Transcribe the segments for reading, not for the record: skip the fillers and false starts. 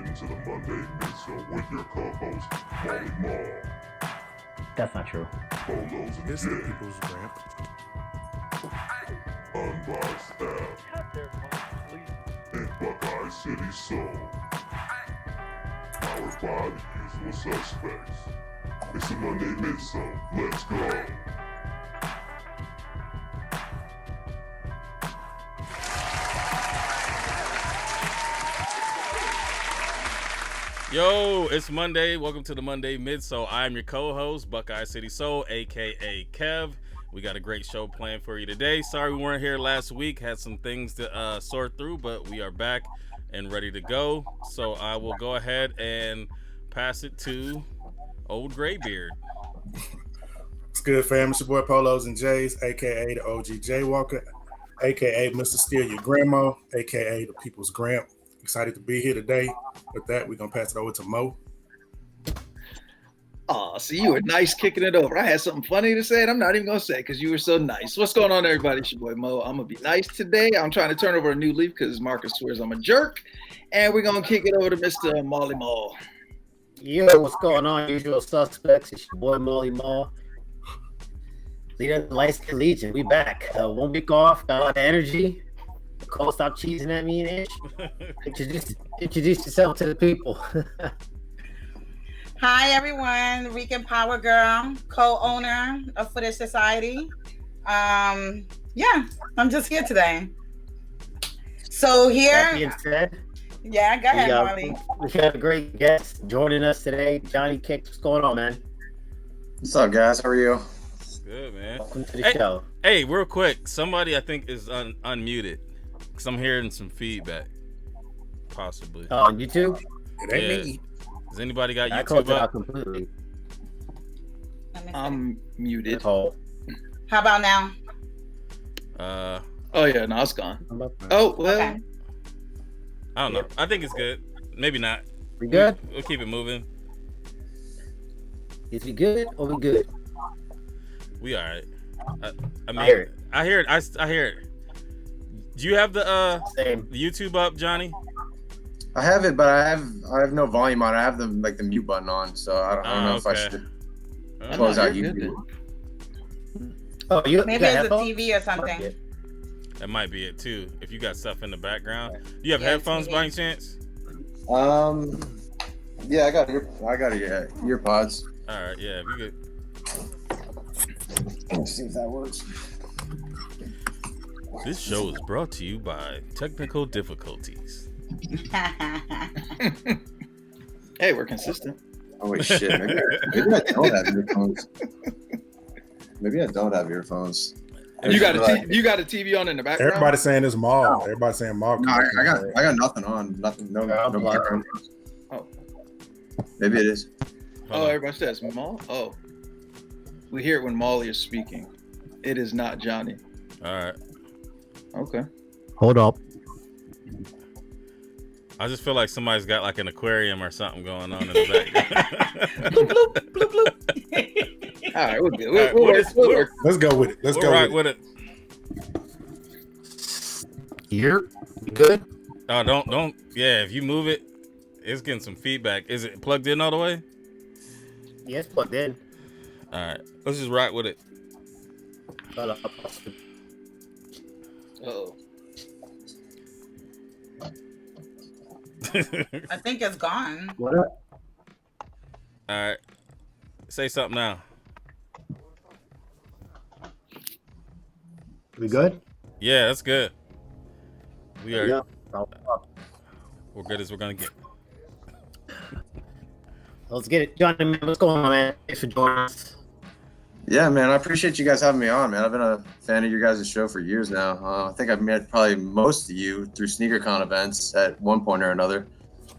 listening to the Monday Midsole with your co-host, Molly Mall. That's not true. Polos and It's the Jay. people's ramp. Unboxed App. And Buckeye City Soul. Powered by the usual suspects. It's the Monday Midsole. Let's go. Yo, it's Monday. Welcome to the Monday Midsole. I'm your co-host, Buckeye City Soul, aka Kev. We got a great show planned for you today. Sorry we weren't here last week. Had some things to sort through, but we are back and ready to go. So I will go ahead and pass it to Old Graybeard. It's good, fam. It's your boy Polos and Jays, aka the OG Jaywalker, aka Mr. Steal Your Grandma, aka the People's Gramp. Excited to be here today. With that, we're gonna pass it over to Mo. Oh, so you were nice kicking it over. I had something funny to say, and I'm not even gonna say because you were so nice. What's going on, everybody? It's your boy Mo. I'm gonna be nice today. I'm trying to turn over a new leaf because Marcus swears I'm a jerk, and we're gonna kick it over to Mr. Molly Mall. Yo, what's going on, usual suspects? It's your boy Molly Mall. Leader of the Light-Skin Legion. We back. 1 week off. Got a lot of energy. Cole, stop cheesing at me and Ish. Introduce yourself to the people. Hi, everyone. Weekend Power Girl, co-owner of Footage Society. I'm just here today. So That here, being said, yeah, go ahead, Molly. we got a great guest joining us today. Johnny Kick, what's going on, man? What's up, guys? How are you? Good, man. Welcome to the show. Hey, real quick. Somebody I think is unmuted because I'm hearing some feedback. Possibly. Oh, on YouTube? It ain't me. Has anybody got I called YouTube it out up? completely. I'm muted. Oh, How about now? Oh yeah, no, it's gone. I'm up. Oh well. Okay. I don't know. I think it's good. Maybe not. We good? We'll keep it moving. Is we good or we good? We all right. I mean, I hear it. I hear it. I hear it. Do you have the Same. YouTube up, Johnny? I have it, but I have no volume on it. I have the mute button on, so I don't know if I okay. should Oh, close no, out you're YouTube. good Oh, you Maybe got it's a headphones? TV or something. that might be it too. If you got stuff in the background, do you have Yeah, headphones TV. by any chance? Yeah, I got ear pods. All right, yeah. If you could. Let's see if that works. This show is brought to you by technical difficulties. Hey, we're consistent. Oh wait, shit. Maybe I don't have earphones. Maybe I don't have earphones. You got a TV on in the background. Everybody's saying it's Maul. Everybody's saying Maul. No, I got nothing on. Nothing. No background. Oh. Maybe it is. Oh, everybody says Mall. Oh, we hear it when Molly is speaking. It is not Johnny. All right. Okay. Hold up. I just feel like somebody's got like an aquarium or something going on in the background. Bloop, bloop, bloop, bloop. All right, we're good. All right, We'll work. Let's go with it. We'll rock with it. Here? We good? Oh, don't. Yeah, if you move it, it's getting some feedback. Is it plugged in all the way? Yes, plugged in. All right, let's just rock with it. Uh-oh. I think it's gone. What up? All right, say something now. We good? Yeah, that's good. We are. Yeah. We're good as we're gonna get. Let's get it. Johnny, man, what's going on, man? Thanks for joining us. Yeah, man. I appreciate you guys having me on, man. I've been a fan of your guys' show for years now. I think I've met probably most of you through SneakerCon events at one point or another.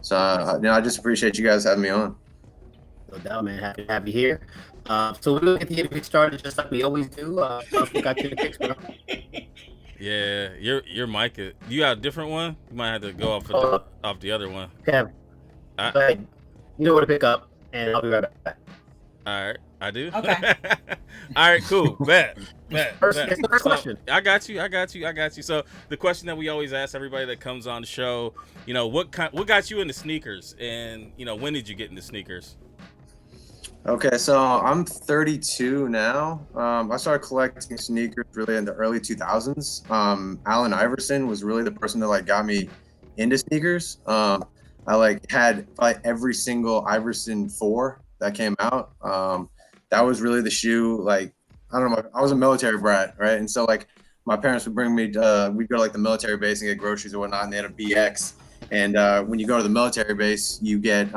So, I just appreciate you guys having me on. No doubt, man. Happy to have you here. So we're going to get the interview started just like we always do. We got you the picks, bro. Yeah, your mic is. You got a different one? You might have to go off the other one. Kev, I- go ahead. You know where to pick up, and I'll be right back. All All right, I do. Okay. All right, cool. Bet. First question. I got you. So the question that we always ask everybody that comes on the show, what got you into sneakers, and when did you get into sneakers? Okay, so I'm 32 now. I started collecting sneakers really in the early 2000s. Allen Iverson was really the person that like got me into sneakers. I like had probably every single Iverson 4 that came out. That was really the shoe. Like, I don't know, I was a military brat, right? And so like my parents would bring me, we'd go to like the military base and get groceries or whatnot, and they had a BX. And when you go to the military base, you get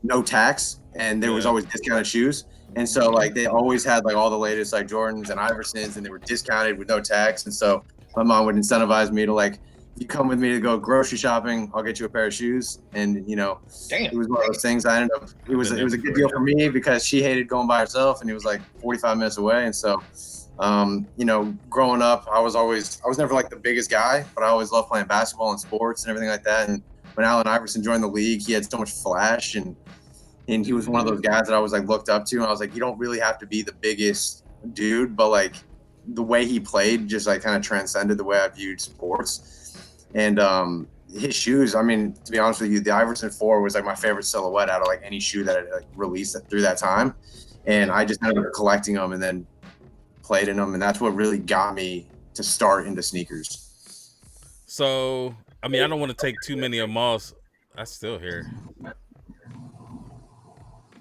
no tax, and there was always discounted shoes. And so like they always had like all the latest like Jordans and Iversons, and they were discounted with no tax. And so my mom would incentivize me to like, if you come with me to go grocery shopping, I'll get you a pair of shoes. And it was one of those things. I ended up, it was a good deal for me because she hated going by herself, and it was like 45 minutes away. And so growing up, I was never like the biggest guy, but I always loved playing basketball and sports and everything like that. And when Allen Iverson joined the league, he had so much flash, and he was one of those guys that I was like looked up to. And I was like, you don't really have to be the biggest dude, but like the way he played just like kind of transcended the way I viewed sports. And his shoes, I mean, to be honest with you, the Iverson 4 was like my favorite silhouette out of like any shoe that had like released through that time. And I just ended up collecting them and then played in them, and that's what really got me to start into sneakers. So, I mean, I don't want to take too many of Moss. I still hear.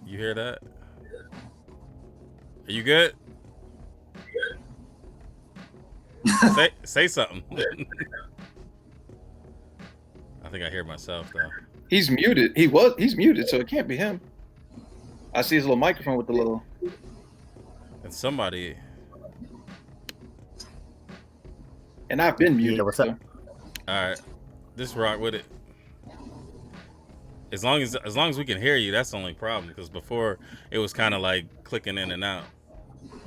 You hear that? Are you good? Say something. I think I hear myself though. He's muted. He's muted, so it can't be him. I see his little microphone with the little. And somebody. And I've been muted. Yeah, what's up? All right, just rock with it. As long as we can hear you, that's the only problem. Because before it was kind of like clicking in and out.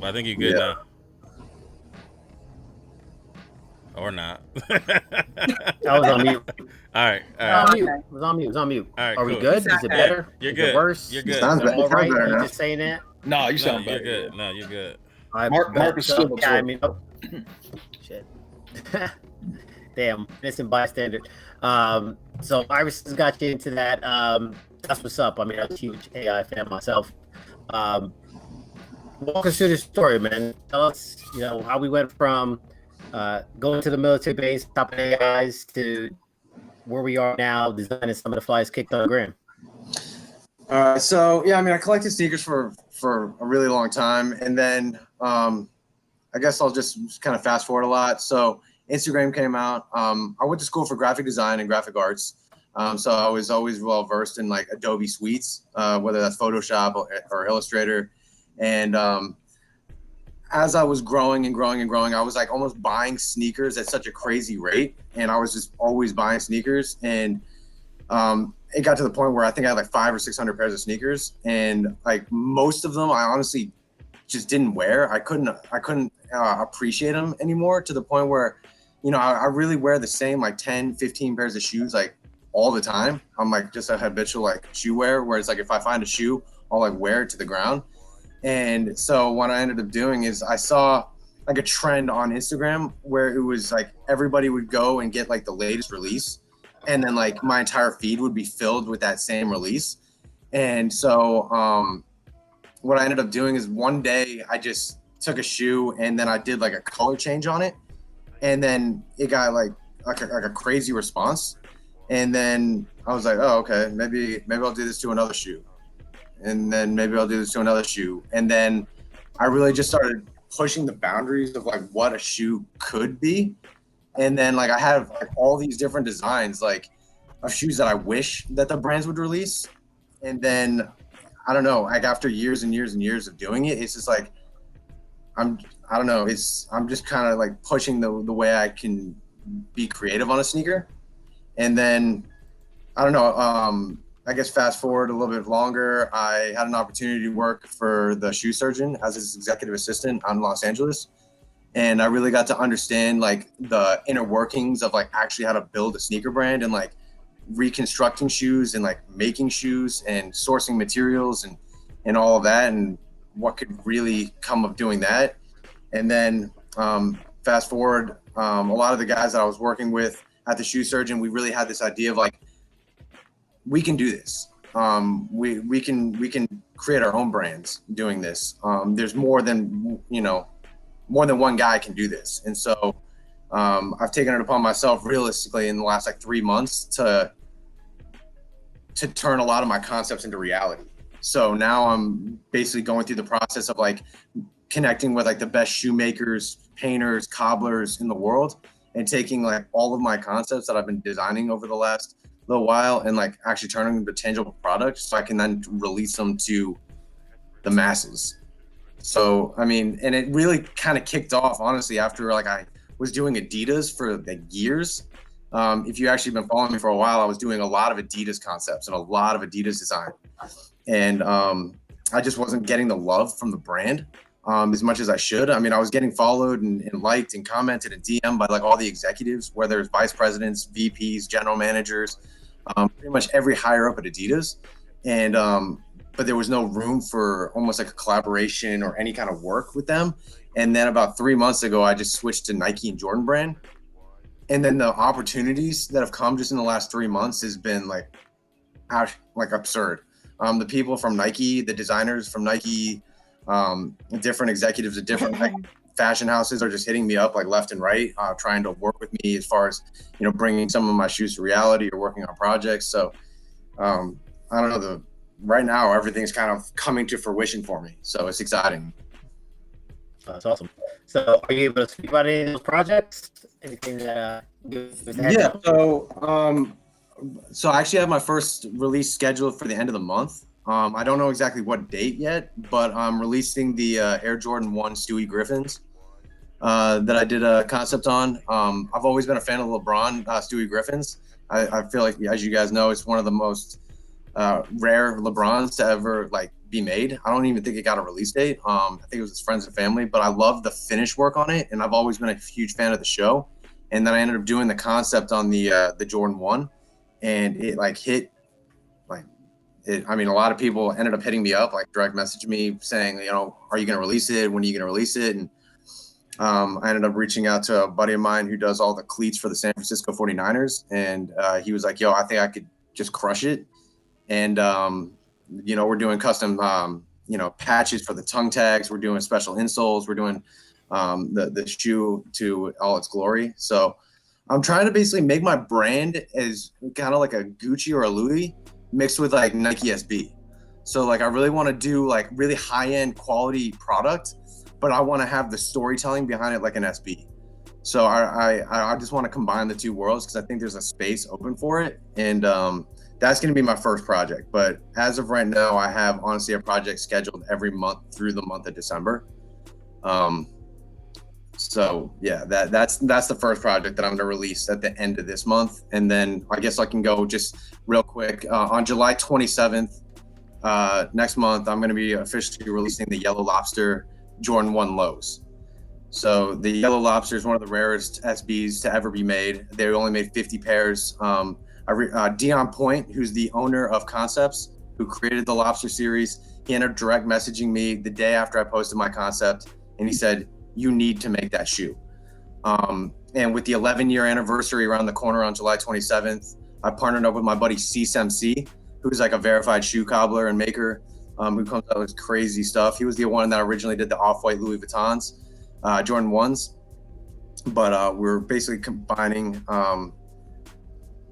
But I think you're good now. Or not. I was on mute. All right. I was on mute. All right, Are we cool. good? Is it better? You're Is good. it worse? You're good. Sounds Is it better. all right? Sounds better You now. just saying that? No, you sound you're better. good. No, you're good. Mark is still yeah, I mean, shit. Damn, innocent bystander. So Iverson's got you into that. That's what's up. I mean, I'm a huge AI fan myself. Walk us through the story, man. Tell us, how we went from going to the military base, top of AIs, to where we are now, designing some of the flies kicked on the gram. So yeah, I mean, I collected sneakers for a really long time, and then I guess I'll just kind of fast forward a lot. So Instagram came out. I went to school for graphic design and graphic arts, so I was always well versed in like Adobe suites, whether that's Photoshop or Illustrator. And as I was growing and growing and growing, I was like almost buying sneakers at such a crazy rate, and I was just always buying sneakers. And it got to the point where I think I had like 500 or 600 pairs of sneakers, and like most of them I honestly just didn't wear. I couldn't appreciate them anymore, to the point where I really wear the same like 10 15 pairs of shoes like all the time. I'm like just a habitual like shoe wearer, where it's like if I find a shoe, I'll like wear it to the ground. And so what I ended up doing is I saw like a trend on Instagram where it was like everybody would go and get like the latest release, and then like my entire feed would be filled with that same release. And so what I ended up doing is one day I just took a shoe and then I did like a color change on it, and then it got like a crazy response. And then I was like, oh, okay, maybe I'll do this to another shoe, and then maybe I'll do this to another shoe. And then I really just started pushing the boundaries of like what a shoe could be. And then like I have like all these different designs like of shoes that I wish that the brands would release. And then I don't know, like after years and years and years of doing it, it's just like I'm just kind of like pushing the way I can be creative on a sneaker. And then I don't know, I guess fast forward a little bit longer, I had an opportunity to work for the shoe surgeon as his executive assistant out in Los Angeles. And I really got to understand like the inner workings of like actually how to build a sneaker brand, and like reconstructing shoes and like making shoes and sourcing materials and and all of that, and what could really come of doing that. And then fast forward, a lot of the guys that I was working with at the Shoe Surgeon, we really had this idea of like, we can do this. We can create our own brands doing this. There's more than one guy can do this. And so I've taken it upon myself realistically in the last like 3 months to turn a lot of my concepts into reality. So now I'm basically going through the process of like connecting with like the best shoemakers, painters, cobblers in the world, and taking like all of my concepts that I've been designing over the last little while and like actually turning them into tangible products so I can then release them to the masses. So, I mean, and it really kind of kicked off honestly after like I was doing Adidas for like years. If you actually been following me for a while, I was doing a lot of Adidas concepts and a lot of Adidas design. And I just wasn't getting the love from the brand as much as I should. I mean, I was getting followed and liked and commented and DM by like all the executives, whether it's vice presidents, VPs, general managers, pretty much every higher up at Adidas. And but there was no room for almost like a collaboration or any kind of work with them. And then about 3 months ago, I just switched to Nike and Jordan brand. And then the opportunities that have come just in the last 3 months has been like absurd. The people from Nike, the designers from Nike, different executives at different like, fashion houses are just hitting me up like left and right, trying to work with me as far as, bringing some of my shoes to reality or working on projects. So I don't know, right now everything's kind of coming to fruition for me. So it's exciting. That's awesome. So are you able to speak about any of those projects? Anything that Yeah, so I actually have my first release scheduled for the end of the month. I don't know exactly what date yet, but I'm releasing the Air Jordan 1 Stewie Griffins that I did a concept on. I've always been a fan of LeBron Stewie Griffins. I feel like, as you guys know, it's one of the most rare LeBrons to ever like be made. I don't even think it got a release date. I think it was his friends and family, but I love the finish work on it, and I've always been a huge fan of the show. And then I ended up doing the concept on the Jordan 1, and it like hit like it. I mean, a lot of people ended up hitting me up, like direct message me saying, are you going to release it? When are you going to release it? And I ended up reaching out to a buddy of mine who does all the cleats for the San Francisco 49ers. And he was like, yo, I think I could just crush it. And, we're doing custom, patches for the tongue tags. We're doing special insoles. We're doing the shoe to all its glory. So I'm trying to basically make my brand as kind of like a Gucci or a Louis mixed with like Nike SB. So like I really want to do like really high-end quality product, but I want to have the storytelling behind it like an SB. So I just want to combine the two worlds because I think there's a space open for it. And that's going to be my first project. But as of right now, I have honestly a project scheduled every month through the month of December. So yeah, that's the first project that I'm going to release at the end of this month. And then I guess I can go just real quick on July 27th, next month, I'm going to be officially releasing the Yellow Lobster Jordan 1 lows. So the Yellow Lobster is one of the rarest SBs to ever be made. They only made 50 pairs. Dion Point, who's the owner of Concepts, who created the Lobster series, he ended up direct messaging me the day after I posted my concept, and he said, you need to make that shoe. And with the 11-year anniversary around the corner on July 27th, I partnered up with my buddy CSMC, who's like a verified shoe cobbler and maker, who comes out with crazy stuff. He was the one that originally did the off-white Louis Vuittons, Jordan 1s. But we're basically combining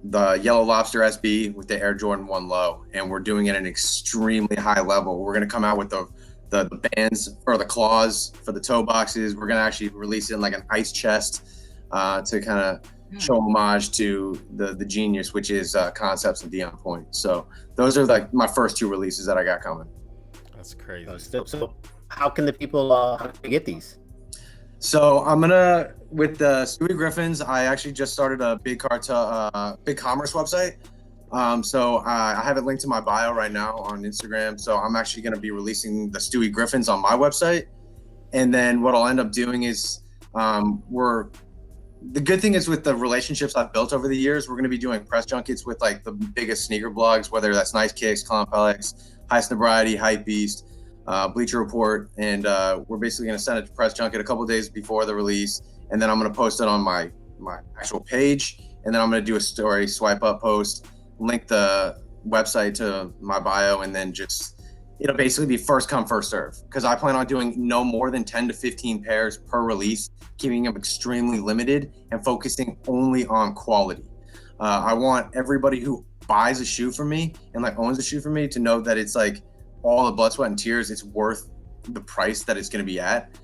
the Yellow Lobster SB with the Air Jordan 1 low, and we're doing it at an extremely high level. We're going to come out with the bands or the claws for the toe boxes. We're going to actually release it in like an ice chest to kind of show homage to the genius, which is Concepts and Dion Point. So those are like my first two releases that I got coming. That's crazy. So how can the people get these? So I'm gonna, with the Stewie Griffins, I actually just started a big commerce website. So I have it linked to my bio right now on Instagram. So I'm actually gonna be releasing the Stewie Griffins on my website. And then what I'll end up doing is the good thing is with the relationships I've built over the years, we're gonna be doing press junkets with like the biggest sneaker blogs, whether that's Nice Kicks, Clomplex, High Sobriety, Hype Beast, Bleacher Report, and we're basically going to send it to Press Junket a couple days before the release, and then I'm going to post it on my actual page, and then I'm going to do a story, swipe up post, link the website to my bio, and then just it'll basically be first come, first serve, because I plan on doing no more than 10 to 15 pairs per release, keeping them extremely limited and focusing only on quality. I want everybody who buys a shoe from me and like owns a shoe from me to know that it's like all the blood, sweat, and tears. It's worth the price that it's going to be at.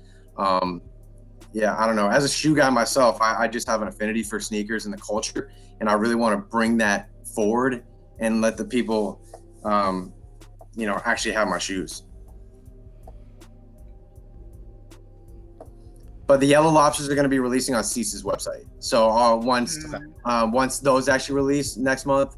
Yeah, I don't know. As a shoe guy myself, I just have an affinity for sneakers and the culture, and I really want to bring that forward and let the people, actually have my shoes. But the Yellow Lobsters are going to be releasing on Cease's website. So once those actually release next month,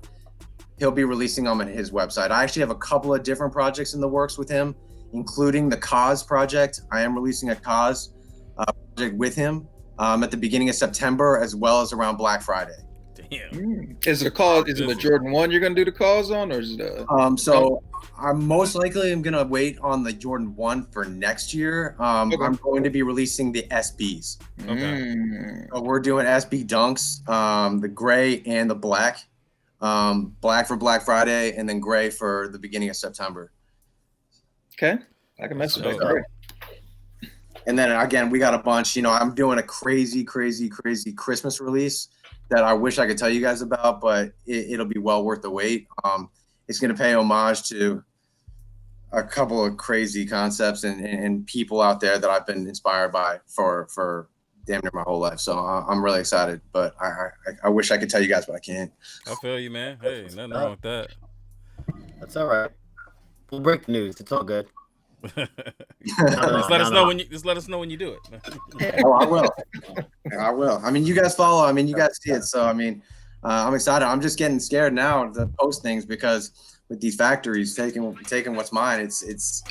he'll be releasing them on his website. I actually have a couple of different projects in the works with him, including the Cause project. I am releasing a Cause project with him at the beginning of September, as well as around Black Friday. Damn. Is it a cause? Is it a Jordan 1 you're gonna do the cause on, or is it a? So I'm most likely gonna wait on the Jordan 1 for next year. Okay. I'm going to be releasing the SBs. Okay. So we're doing SB Dunks, the gray and the black. Black for Black Friday, and then gray for the beginning of September. Okay, I can mess with that. So, Great. and then again, we got a bunch. I'm doing a crazy Christmas release that I wish I could tell you guys about, but it'll be well worth the wait. It's going to pay homage to a couple of crazy concepts and people out there that I've been inspired by for damn near my whole life. So I'm really excited, but I wish I could tell you guys, but I can't. I feel you, man. Hey, nothing wrong with that. That's all right. We'll break the news. It's all good. Just let us know when you do it. Oh, I will. I will. I mean, you guys follow. I mean, you guys see it. So, I mean, I'm excited. I'm just getting scared now to post things because with these factories taking what's mine, it's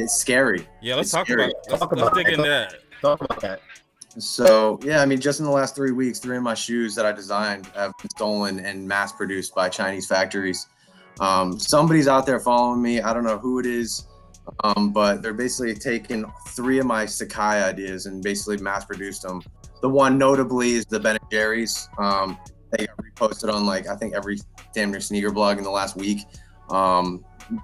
scary. Yeah, let's It's talk scary. about. Let's dig into that. Talk about that. So, yeah, I mean, just in the last 3 weeks, 3 of my shoes that I designed have been stolen and mass produced by Chinese factories. Somebody's out there following me. I don't know who it is. But they're basically taking 3 of my Sakai ideas and basically mass produced them. The one notably is the Ben & Jerry's. They got reposted on I think every damn near sneaker blog in the last week.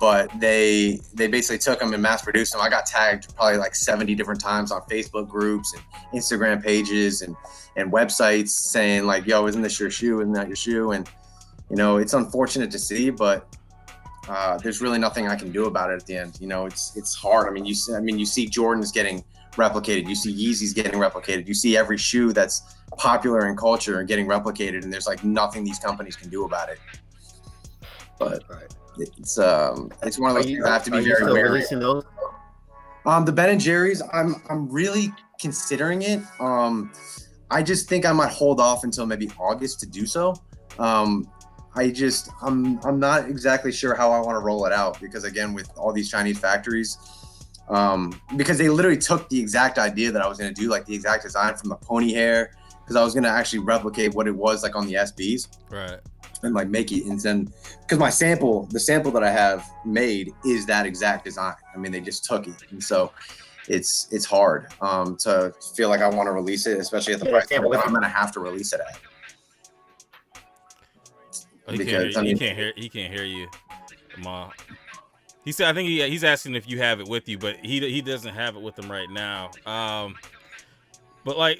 But they basically took them and mass produced them. I got tagged probably 70 different times on Facebook groups and Instagram pages and websites saying yo, isn't this your shoe? Isn't that your shoe? And it's unfortunate to see, but there's really nothing I can do about it at the end. It's hard. I mean, you see Jordans getting replicated. You see Yeezys getting replicated. You see every shoe that's popular in culture and getting replicated, and there's nothing these companies can do about it. But it's one of those things I have to be very wary. Releasing those? The Ben & Jerry's, I'm really considering it. I just think I might hold off until maybe August to do so. I'm not exactly sure how I want to roll it out because again, with all these Chinese factories, because they literally took the exact idea that I was going to do, the exact design from the pony hair, because I was going to actually replicate what it was on the SBs. Right. And make it, and then because the sample that I have made is that exact design. I mean, they just took it, and so it's hard to feel like I want to release it, especially at the price that I'm going to have to release it at. He can't hear you, Ma. He said, I think he's asking if you have it with you, but he doesn't have it with him right now. But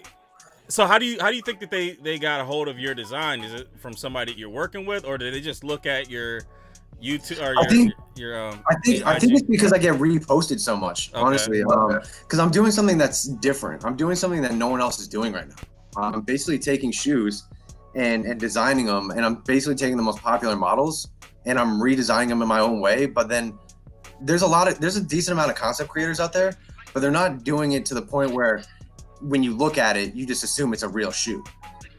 so how do you think that they got a hold of your design? Is it from somebody that you're working with, or did they just look at your YouTube or I think it's because I get reposted so much, honestly. Because I'm doing something that's different. I'm doing something that no one else is doing right now. I'm basically taking shoes and designing them, and I'm basically taking the most popular models and I'm redesigning them in my own way. But then there's a decent amount of concept creators out there, but they're not doing it to the point where when you look at it, you just assume it's a real shoe.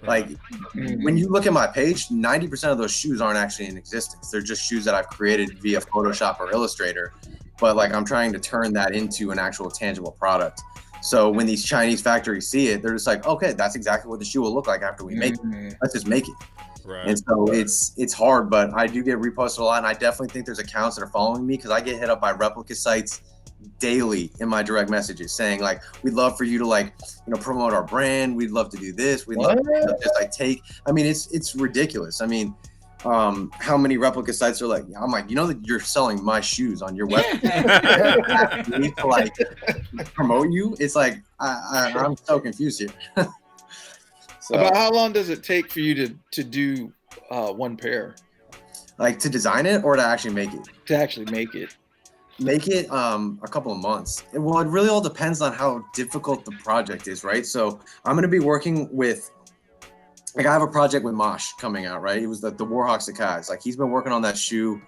When you look at my page, 90% of those shoes aren't actually in existence. They're just shoes that I've created via Photoshop or Illustrator. But I'm trying to turn that into an actual tangible product. So when these Chinese factories see it, they're just okay, that's exactly what the shoe will look like after we make it. Let's just make it. Right. And so it's hard, but I do get reposted a lot, and I definitely think there's accounts that are following me because I get hit up by replica sites daily in my direct messages saying like, we'd love for you to like, promote our brand. We'd love to do this. We'd love to just like I mean, it's ridiculous. I mean, how many replica sites are like, I'm like, that you're selling my shoes on your website. You need to like promote you. It's like, I'm so confused here. So, About how long does it take for you to do one pair? Like to design it or to actually make it? To actually make it. Make it a couple of months. Well, it really all depends on how difficult the project is, right? So I'm going to be working with, like I have a project with Mosh coming out, right? It was the Warhawks Akai. Like he's been working on that shoe,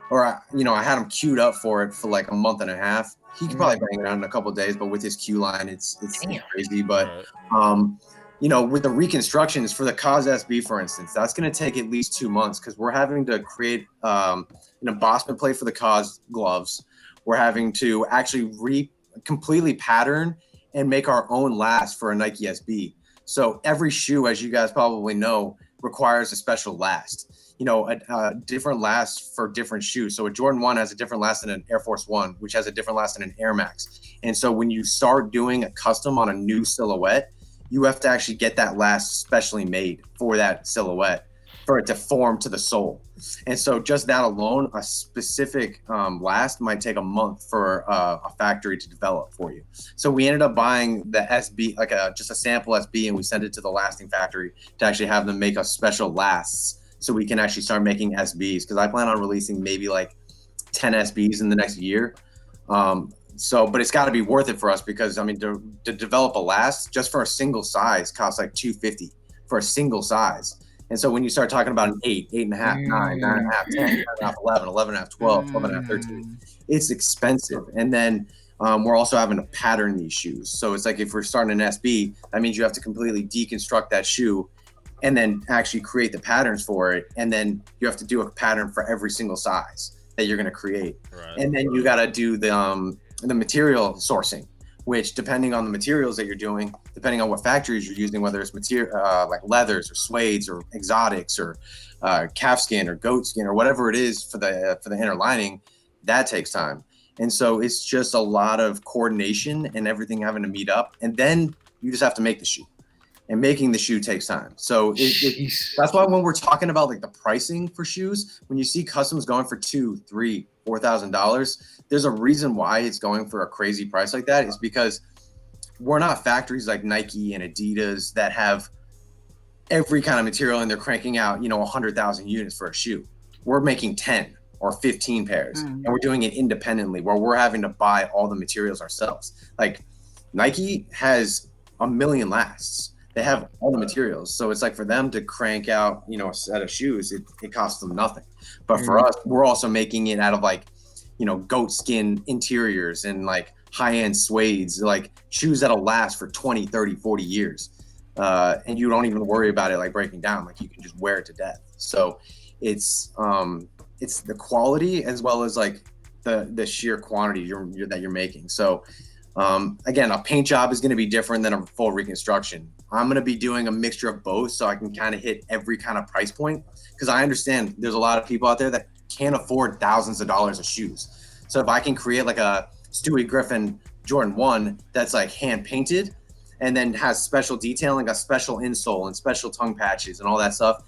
or I had him queued up for it for like a month and a half. He could probably bang it out in a couple of days, but with his queue line, it's crazy. But with the reconstructions for the Cause SB, for instance, that's going to take at least 2 months because we're having to create an embossment plate for the Cause gloves. We're having to actually completely pattern and make our own last for a Nike SB. So every shoe, as you guys probably know, requires a special last. A different last for different shoes. So a Jordan 1 has a different last than an Air Force 1, which has a different last than an Air Max. And so when you start doing a custom on a new silhouette, you have to actually get that last specially made for that silhouette for it to form to the sole. And so just that alone, a specific last might take a month for a factory to develop for you. So we ended up buying the SB, like just a sample SB, and we sent it to the lasting factory to actually have them make us special lasts so we can actually start making SBs. Because I plan on releasing maybe like 10 SBs in the next year. But it's got to be worth it for us because, I mean, to develop a last just for a single size costs like $250 for a single size. And so when you start talking about an 8, 8.5, 9, 9.5, 10, 9.5, 11, 11.5, 12, 12.5, 13, it's expensive. And then we're also having to pattern these shoes. So it's like if we're starting an SB, that means you have to completely deconstruct that shoe and then actually create the patterns for it. And then you have to do a pattern for every single size that you're going to create. Right. And then you got to do the material sourcing, which depending on the materials that you're doing, depending on what factories you're using, whether it's material like leathers or suedes or exotics or calf skin or goat skin or whatever it is for the inner lining, that takes time. And so it's just a lot of coordination and everything having to meet up. And then you just have to make the shoe. And making the shoe takes time. So that's why when we're talking about like the pricing for shoes, when you see customs going for $2,000, $3,000, $4,000, there's a reason why it's going for a crazy price like that. Is because we're not factories like Nike and Adidas that have every kind of material and they're cranking out, 100,000 units for a shoe. We're making 10 or 15 pairs and we're doing it independently where we're having to buy all the materials ourselves. Like Nike has 1 million lasts. They have all the materials. So it's like for them to crank out, a set of shoes, it costs them nothing. But for us, we're also making it out of like, goat skin interiors and like high-end suedes, like shoes that'll last for 20, 30, 40 years. And you don't even worry about it like breaking down. Like you can just wear it to death. So it's the quality as well as like the sheer quantity that you're making. So again, a paint job is going to be different than a full reconstruction. I'm going to be doing a mixture of both so I can kind of hit every kind of price point because I understand there's a lot of people out there that can't afford thousands of dollars of shoes. So if I can create like a Stewie Griffin Jordan 1 that's like hand painted and then has special detailing, a special insole and special tongue patches and all that stuff,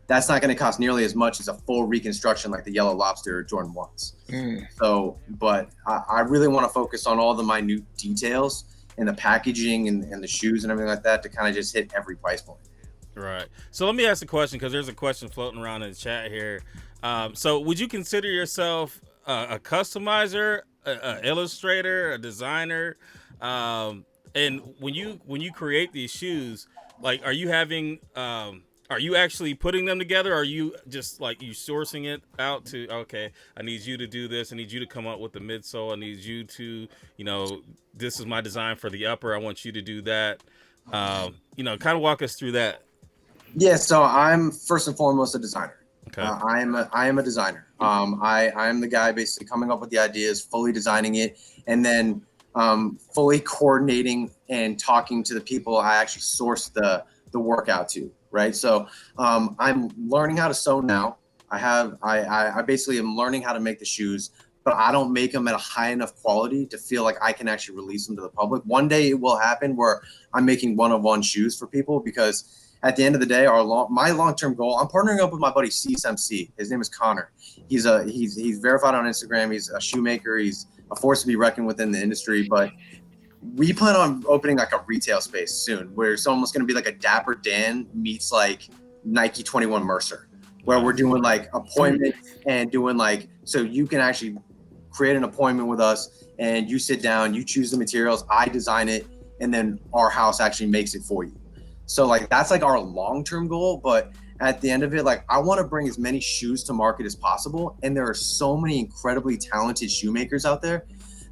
that's not going to cost nearly as much as a full reconstruction like the Yellow Lobster Jordan 1s. So, but I really want to focus on all the minute details and the packaging and the shoes and everything like that to kind of just hit every price point. Right. So let me ask a question because there's a question floating around in the chat here. So would you consider yourself a customizer, a illustrator, a designer? And when you create these shoes, like, are you having are you actually putting them together? Or are you just like you sourcing it out to, okay, I need you to do this. I need you to come up with the midsole. I need you to, this is my design for the upper. I want you to do that. Kind of walk us through that. Yeah. So I'm first and foremost a designer. Okay. I am a designer. I am the guy basically coming up with the ideas, fully designing it, and then fully coordinating and talking to the people I actually source the work out to. right? So I'm learning how to sew now. I basically am learning how to make the shoes, but I don't make them at a high enough quality to feel like I can actually release them to the public. One day it will happen where I'm making one-of-one shoes for people, because at the end of the day, my long-term goal, I'm partnering up with my buddy CSMC. His name is Connor. He's verified on Instagram. He's a shoemaker. He's a force to be reckoned with in the industry. But we plan on opening like a retail space soon, where it's almost going to be like a Dapper Dan meets like Nike 21 Mercer, where we're doing like appointments and doing like, so you can actually create an appointment with us and you sit down, you choose the materials, I design it, and then our house actually makes it for you. So like that's like our long-term goal, but at the end of it, like I want to bring as many shoes to market as possible. And there are so many incredibly talented shoemakers out there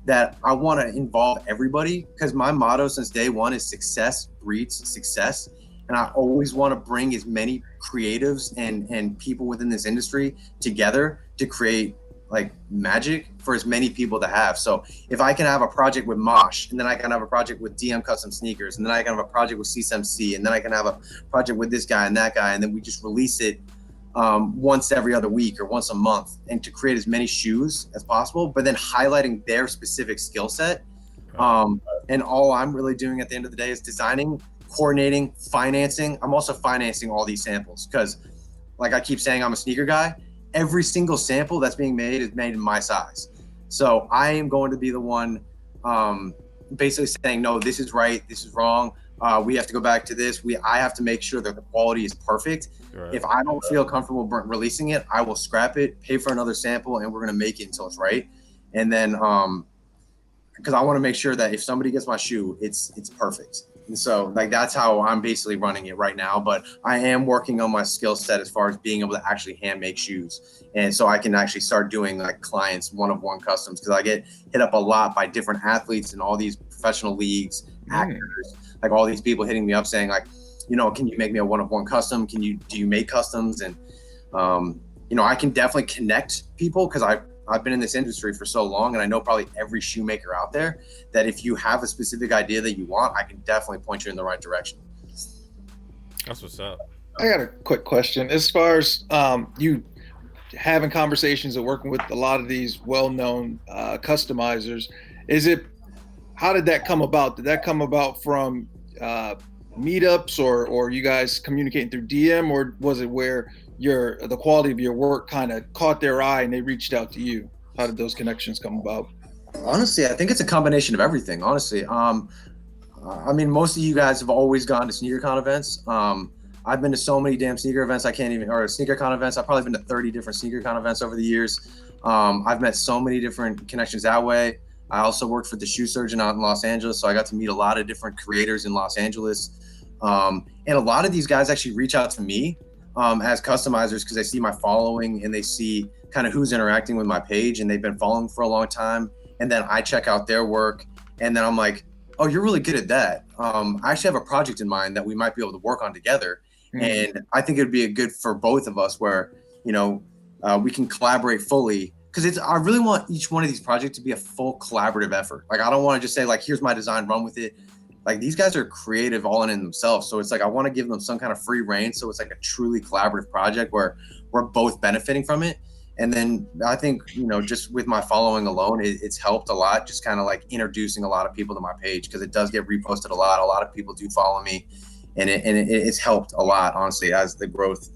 that I want to involve everybody, because my motto since day one is success breeds success. And I always want to bring as many creatives and people within this industry together to create like magic for as many people to have. So if I can have a project with Mosh, and then I can have a project with DM Custom Sneakers, and then I can have a project with CSMC, and then I can have a project with this guy and that guy, and then we just release it once every other week or once a month, and to create as many shoes as possible, but then highlighting their specific skill set. And all I'm really doing at the end of the day is designing, coordinating, financing. I'm also financing all these samples, because like I keep saying, I'm a sneaker guy. Every single sample that's being made is made in my size. So I am going to be the one basically saying, no, this is right, this is wrong. We have to go back to this. I have to make sure that the quality is perfect. Right. If I don't feel comfortable releasing it, I will scrap it, pay for another sample, and we're going to make it until it's right. And then, because I want to make sure that if somebody gets my shoe, it's perfect. And so like that's how I'm basically running it right now. But I am working on my skill set as far as being able to actually hand make shoes. And so I can actually start doing like clients one-of-one customs, because I get hit up a lot by different athletes in all these professional leagues, actors, like all these people hitting me up saying like, you know, can you make me a one-of-one custom? Do you make customs? And, you know, I can definitely connect people, because I've been in this industry for so long, and I know probably every shoemaker out there, that if you have a specific idea that you want, I can definitely point you in the right direction. That's what's up. I got a quick question. As far as you having conversations and working with a lot of these well-known customizers, how did that come about? Did that come about from meetups or you guys communicating through DM, or was it where the quality of your work kind of caught their eye and they reached out to you? How did those connections come about? Honestly, I think it's a combination of everything. Honestly, I mean, most of you guys have always gone to SneakerCon events. I've been to so many damn sneaker events, or SneakerCon events. I've probably been to 30 different SneakerCon events over the years. I've met so many different connections that way. I also worked for the Shoe Surgeon out in Los Angeles, so I got to meet a lot of different creators in Los Angeles. And a lot of these guys actually reach out to me as customizers, because they see my following and they see kind of who's interacting with my page, and they've been following for a long time. And then I check out their work, and then I'm like, oh, you're really good at that. I actually have a project in mind that we might be able to work on together. And I think it'd be a good for both of us, where, you know, we can collaborate fully, because I really want each one of these projects to be a full collaborative effort. Like, I don't want to just say like, here's my design, run with it. Like, these guys are creative all in themselves. So it's like, I want to give them some kind of free reign. So it's like a truly collaborative project where we're both benefiting from it. And then I think, you know, just with my following alone, it's helped a lot, just kind of like introducing a lot of people to my page, because it does get reposted a lot. A lot of people do follow me, and it's helped a lot, honestly, as the growth.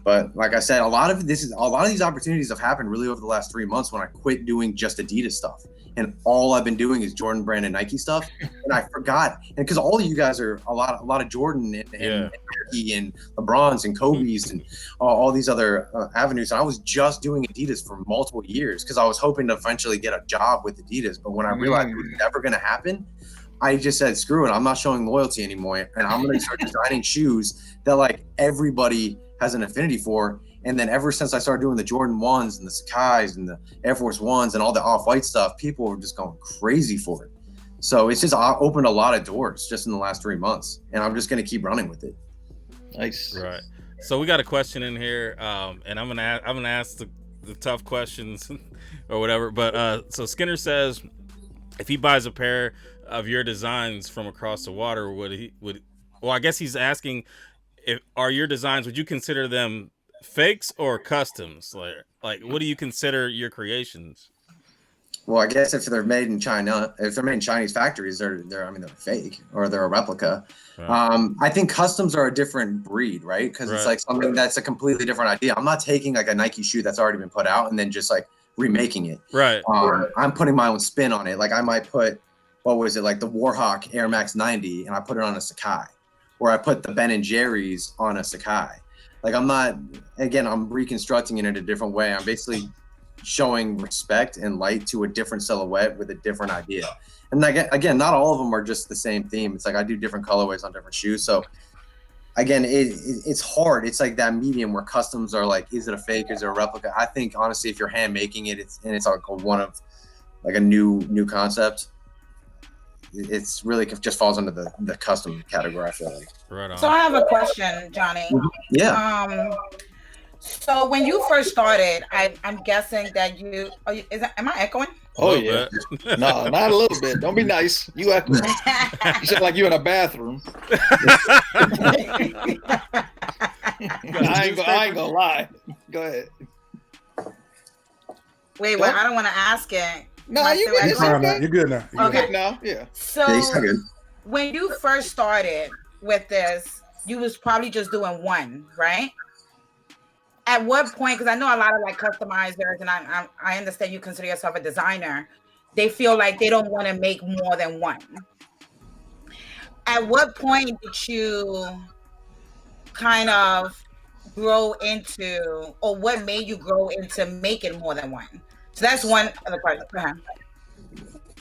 But like I said, a lot of these opportunities have happened really over the last 3 months, when I quit doing just Adidas stuff, and all I've been doing is Jordan Brand and Nike stuff. And I forgot, and because all of you guys are a lot of Jordan and Nike and LeBrons and Kobe's and all these other avenues. And I was just doing Adidas for multiple years, because I was hoping to eventually get a job with Adidas. But when I realized it was never going to happen, I just said, screw it, I'm not showing loyalty anymore, and I'm going to start designing shoes that like everybody has an affinity for. And then ever since I started doing the Jordan 1s and the Sakai's and the Air Force 1s and all the Off-White stuff, people were just going crazy for it. So it's just opened a lot of doors just in the last 3 months, and I'm just going to keep running with it. Nice. Right. So we got a question in here, and I'm gonna ask the tough questions or whatever. But so Skinner says, if he buys a pair of your designs from across the water, well, I guess he's asking, are your designs, would you consider them fakes or customs? Like what do you consider your creations? Well, I guess if they're made in China, if they're made in Chinese factories, they're fake or they're a replica. Right. I think customs are a different breed, right? Because it's Right. like something that's a completely different idea. I'm not taking like a Nike shoe that's already been put out and then just like remaking it. Right. I'm putting my own spin on it. Like I might put, what was it, like the Warhawk Air Max 90, and I put it on a Sakai, or I put the Ben & Jerry's on a Sakai. Like I'm reconstructing it in a different way. I'm basically showing respect and light to a different silhouette with a different idea. And again, not all of them are just the same theme. It's like I do different colorways on different shoes. So again, it's hard. It's like that medium where customs are like, is it a fake? Is it a replica? I think honestly, if you're hand making it, it's like a new concept, it's really just falls under the custom category, I feel like. Right on. So I have a question, Johnny. Yeah. So when you first started, I'm guessing that am I echoing? Oh Little yeah. bit. No, not a little bit. Don't be nice. You act. You sound like you in a bathroom. I ain't gonna lie. Go ahead. Wait, I don't want to ask it. No, Am I you still good. echoing? Nah, you're good now. You're Okay. good. No, yeah. So Yeah, you sound good. when you first started with this, you was probably just doing one, right? At what point, because I know a lot of like customizers, and I understand you consider yourself a designer, they feel like they don't want to make more than one. At what point did you kind of grow into, or what made you grow into making more than one? So that's one of the questions. Go ahead.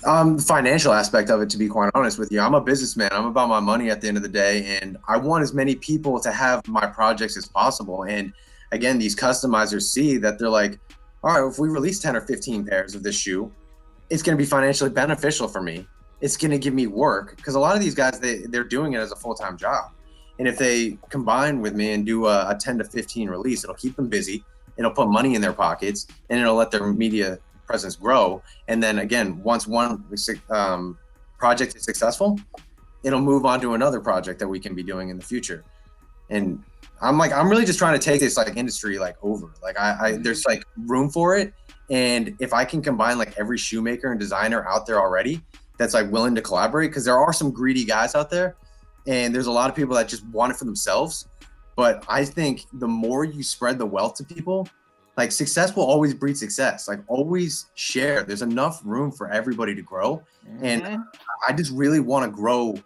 The financial aspect of it, to be quite honest with you, I'm a businessman. I'm about my money at the end of the day, and I want as many people to have my projects as possible. And again, these customizers see that they're like, all right, if we release 10 or 15 pairs of this shoe, it's going to be financially beneficial for me. It's going to give me work, because a lot of these guys, they're doing it as a full-time job. And if they combine with me and do a 10 to 15 release, it'll keep them busy. It'll put money in their pockets, and it'll let their media presence grow. And then again, once one project is successful, it'll move on to another project that we can be doing in the future. And I'm really just trying to take this like industry like over. Like there's like room for it. And if I can combine like every shoemaker and designer out there already that's like willing to collaborate, because there are some greedy guys out there, and there's a lot of people that just want it for themselves. But I think the more you spread the wealth to people, like success will always breed success. Like always share. There's enough room for everybody to grow. Mm-hmm. And I just really want to grow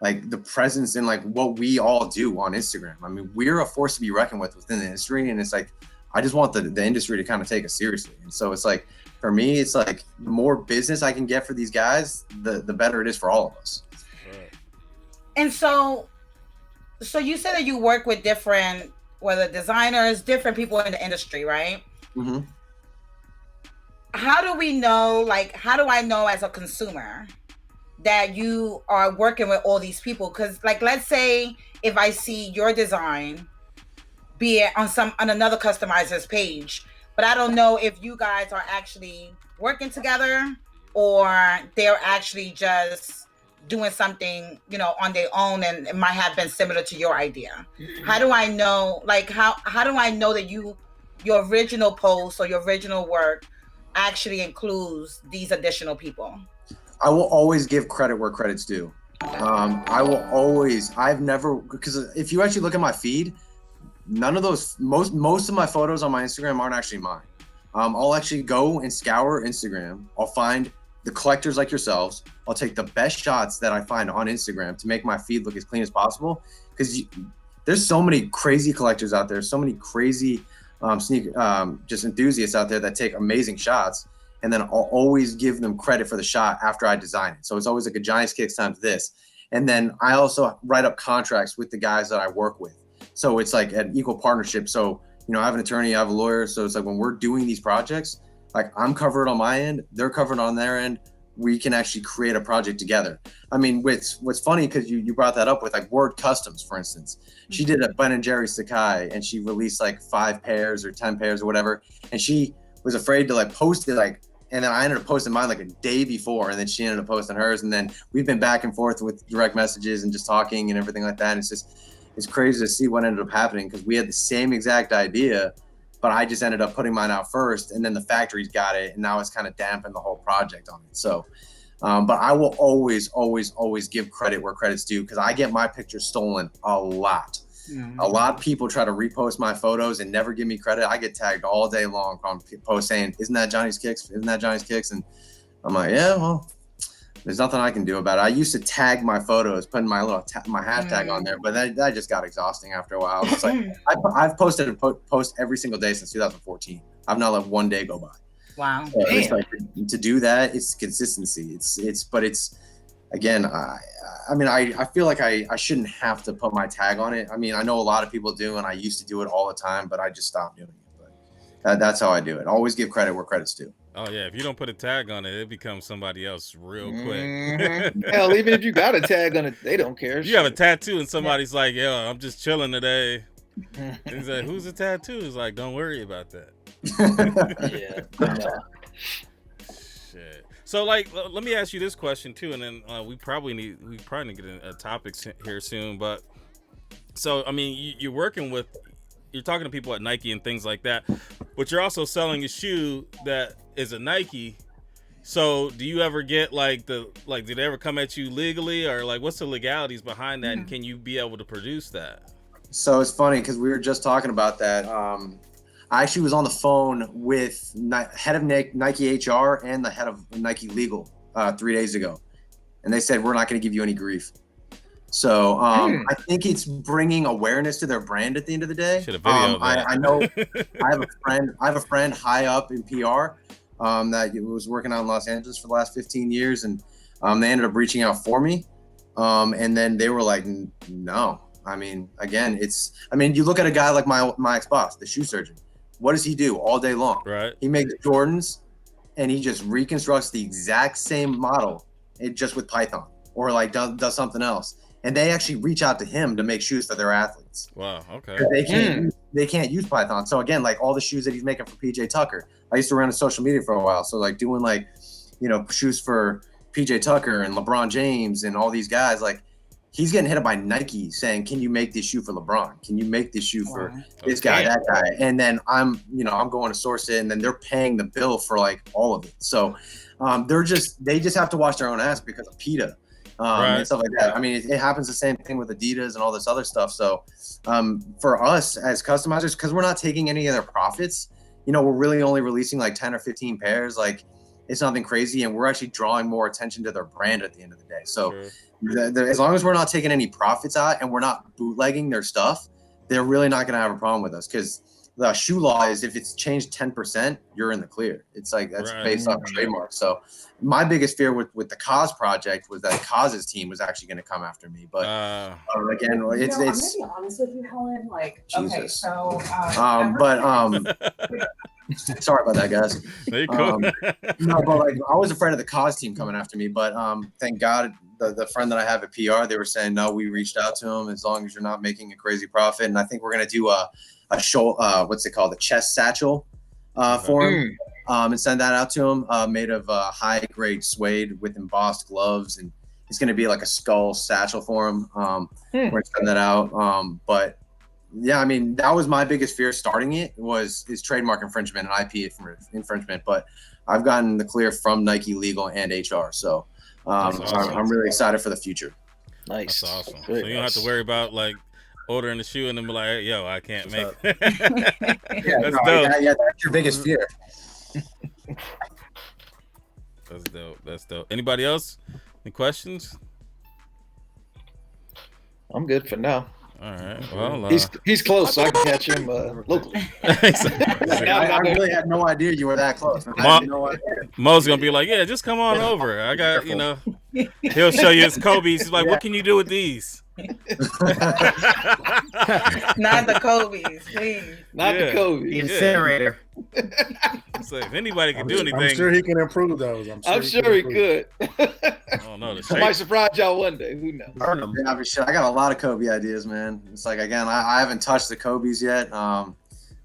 like the presence in like what we all do on Instagram. I mean, we're a force to be reckoned with within the industry. And it's like, I just want the industry to kind of take us seriously. And so it's like, for me, it's like the more business I can get for these guys, the better it is for all of us. And so you said that you work with different, whether designers, different people in the industry, right? Mm-hmm. How do we know, like, how do I know as a consumer that you are working with all these people? Because like, let's say if I see your design, be it on another customizer's page, but I don't know if you guys are actually working together or they're actually just doing something, on their own, and it might have been similar to your idea. How do I know, like, how do I know that your original post or your original work actually includes these additional people? I will always give credit where credit's due. I've never, because if you actually look at my feed, none of those, most of my photos on my Instagram aren't actually mine. I'll actually go and scour Instagram. I'll find the collectors like yourselves. I'll take the best shots that I find on Instagram to make my feed look as clean as possible. Because there's so many crazy collectors out there, so many crazy sneaker just enthusiasts out there that take amazing shots. And then I'll always give them credit for the shot after I design it. So it's always like a Giants kicks times this. And then I also write up contracts with the guys that I work with. So it's like an equal partnership. So, I have an attorney, I have a lawyer. So it's like when we're doing these projects, like I'm covered on my end, they're covered on their end. We can actually create a project together. I mean, what's funny, because you brought that up with like Word Customs, for instance. She did a Ben & Jerry's Sakai, and she released like 5 pairs or 10 pairs or whatever. And she was afraid to like post it, like, and then I ended up posting mine like a day before, and then she ended up posting hers. And then we've been back and forth with direct messages and just talking and everything like that. And it's just, it's crazy to see what ended up happening because we had the same exact idea, but I just ended up putting mine out first, and then the factories got it, and now it's kind of dampened the whole project on it. So, but I will always give credit where credit's due because I get my pictures stolen a lot. A lot of people try to repost my photos and never give me credit. I get tagged all day long on posts saying, "Isn't that Johnny's kicks? Isn't that Johnny's kicks?" And I'm like, yeah, well, there's nothing I can do about it. I used to tag my photos, putting my little my hashtag on there, but that just got exhausting after a while. It's like I've posted a post every single day since 2014. I've not let one day go by. Wow. So it's like, to do that, it's consistency. But it's again, I feel like I shouldn't have to put my tag on it. I mean, I know a lot of people do, and I used to do it all the time, but I just stopped doing it. But that's how I do it. Always give credit where credit's due. Oh yeah, if you don't put a tag on it, it becomes somebody else real quick. Hell, even if you got a tag on it, they don't care. You have a tattoo and somebody's like, "Yo, I'm just chilling today." He's like, "Who's the tattoo?" He's like, "Don't worry about that." Shit. So like, let me ask you this question too, and then we probably need to get a topics here soon. But so I mean, you're talking to people at Nike and things like that, but you're also selling a shoe that is a Nike. So do you ever get do they ever come at you legally, or like what's the legalities behind that, and can you be able to produce that? So it's funny because we were just talking about that. I actually was on the phone with head of Nike HR and the head of Nike Legal 3 days ago, and they said we're not going to give you any grief. So I think it's bringing awareness to their brand at the end of the day. Should have videoed that. I know I have a friend high up in PR that was working out in Los Angeles for the last 15 years, and they ended up reaching out for me, and then they were like, no. I mean, again, you look at a guy like my ex-boss, the shoe surgeon. What does he do all day long? Right. He makes Jordans, and he just reconstructs the exact same model, just with Python, or like does something else. And they actually reach out to him to make shoes for their athletes. Wow. Okay. They can't use Python. So again, like all the shoes that he's making for PJ Tucker. I used to run on social media for a while. So like doing shoes for PJ Tucker and LeBron James and all these guys, like he's getting hit up by Nike saying, can you make this shoe for LeBron? Can you make this shoe for this guy, that guy? And then I'm going to source it, and then they're paying the bill for like all of it. So they just have to wash their own ass because of PETA. And stuff like that. I mean, it happens the same thing with Adidas and all this other stuff. So for us as customizers, because we're not taking any of their profits, we're really only releasing like 10 or 15 pairs. Like it's nothing crazy, and we're actually drawing more attention to their brand at the end of the day. So as long as we're not taking any profits out and we're not bootlegging their stuff, they're really not going to have a problem with us, because the shoe law is if it's changed 10%, you're in the clear. It's like that's based off trademark. So my biggest fear with the Cause project was that Cause's team was actually going to come after me. But again, I'm gonna be honest with you, Helen. Like, Jesus. Okay, so sorry about that, guys. There you go. No, but like I was afraid of the Cause team coming after me. But thank God the friend that I have at PR, they were saying no. We reached out to him, as long as you're not making a crazy profit. And I think we're gonna do a show, what's it called, the chest satchel for him, and send that out to him, made of high grade suede with embossed gloves, and it's going to be like a skull satchel for him. We're gonna send that out, but yeah, I mean, that was my biggest fear starting it, was trademark infringement and IP infringement, but I've gotten the clear from Nike Legal and HR, so awesome. I'm really excited for the future. Nice. That's awesome. So you don't have to worry about like ordering the shoe and then be like, hey, yo, I can't make it. That's dope. Yeah, that's your biggest fear. That's dope. Anybody else? Any questions? I'm good for now. All right. Well, he's close, so I can catch him locally. I really had no idea you were that close. I had no idea. Mo's gonna be like, yeah, just come on over. I got, he'll show you his Kobe's. He's like, what can you do with these? Not the Kobe's, please. Not the Kobe. The incinerator. So if anybody can do anything, I'm sure he can improve those. I'm sure he could. I don't know. I might surprise y'all one day. Who knows? Yeah, I got a lot of Kobe ideas, man. It's like, again, I haven't touched the Kobe's yet.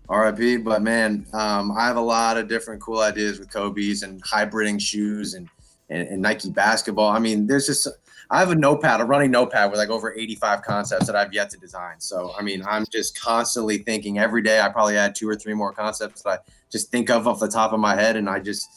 RIP, but man, I have a lot of different cool ideas with Kobe's and hybriding shoes and Nike basketball. I mean, there's just, I have a running notepad with like over 85 concepts that I've yet to design. So, I mean, I'm just constantly thinking every day. I probably add 2 or 3 more concepts that I just think of off the top of my head. And I'm just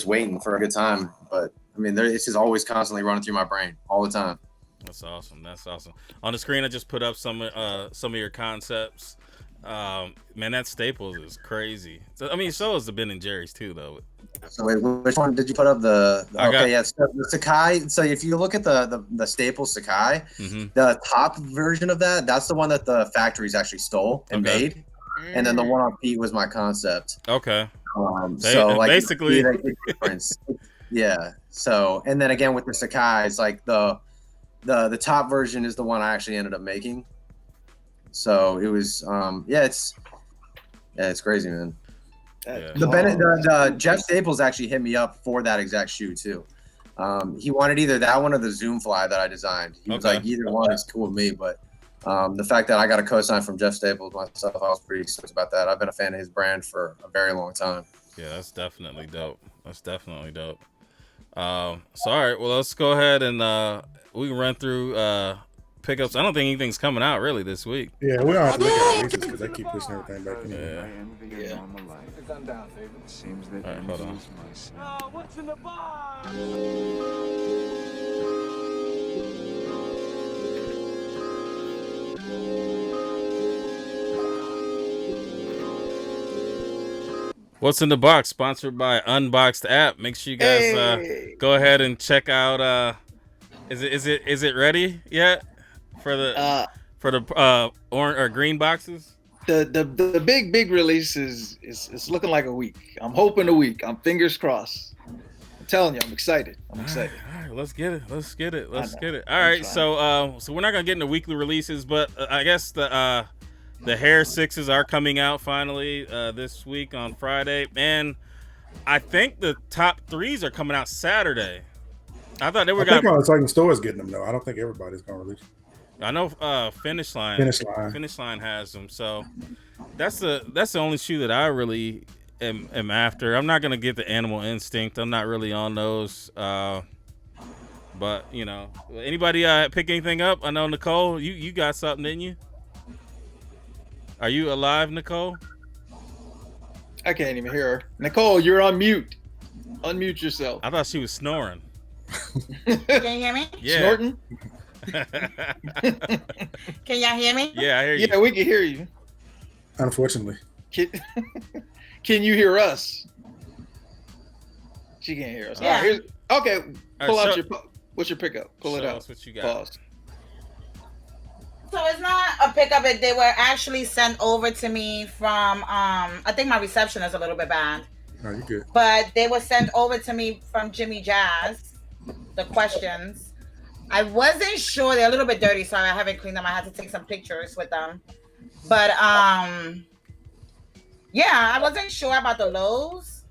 waiting for a good time. But I mean, it's just always constantly running through my brain all the time. That's awesome. That's awesome. On the screen, I just put up some of your concepts. Man, that Staples is crazy. So, I mean, so is the Ben and Jerry's too, though. So wait, which one did you put up? So the Sakai. So if you look at the Staples Sakai, the top version of that's the one that the factories actually stole and made, and then the one on Pete was my concept. Okay. So like basically, difference. Yeah. So and then again with the Sakai, it's like the top version is the one I actually ended up making. So it was it's crazy, man. The Jeff Staples actually hit me up for that exact shoe too. He wanted either that one or the Zoom Fly that I designed. He was like, either one is cool with me, but the fact that I got a cosign from Jeff Staples myself, I was pretty stoked about that. I've been a fan of his brand for a very long time. Yeah, that's definitely dope. So all right, well, let's go ahead and we can run through pickups. I don't think anything's coming out really this week. Yeah, we don't have to look at releases because they keep pushing everything back. Yeah. Seems that right, hold on. What's in the box? What's in the box? Sponsored by Unboxed App. Make sure you guys go ahead and check out. Is it ready yet for the orange or green boxes? The big release is looking like a week. I'm hoping a week. I'm fingers crossed. I'm telling you, I'm excited. All right, let's get it. All right, so we're not gonna get into weekly releases, but I guess the Hair 6s are coming out finally this week on Friday, and I think the top 3s are coming out Saturday. I thought they were. I think all the certain stores getting them though. I don't think everybody's gonna release them. I know Finish Line has them, so that's the only shoe that I really am after. I'm not gonna get the Animal Instinct. I'm not really on those. But you know, anybody pick anything up? I know Nicole, you got something, didn't you? Are you alive, Nicole? I can't even hear her. Nicole, you're on mute. Unmute yourself. I thought she was snoring. Can you hear me? Yeah. Snorting? Can y'all hear me? Yeah, I hear you. Yeah, we can hear you. Unfortunately. Can you hear us? She can't hear us. Yeah. All right, okay, pull right, out what's your pickup? Pull it show out. us what you got. Pause. So it's not a pickup. They were actually sent over to me from I think my reception is a little bit bad. No, you're good. But they were sent over to me from Jimmy Jazz. The questions. I wasn't sure. They're a little bit dirty, so I haven't cleaned them. I had to take some pictures with them. But yeah, I wasn't sure about the lows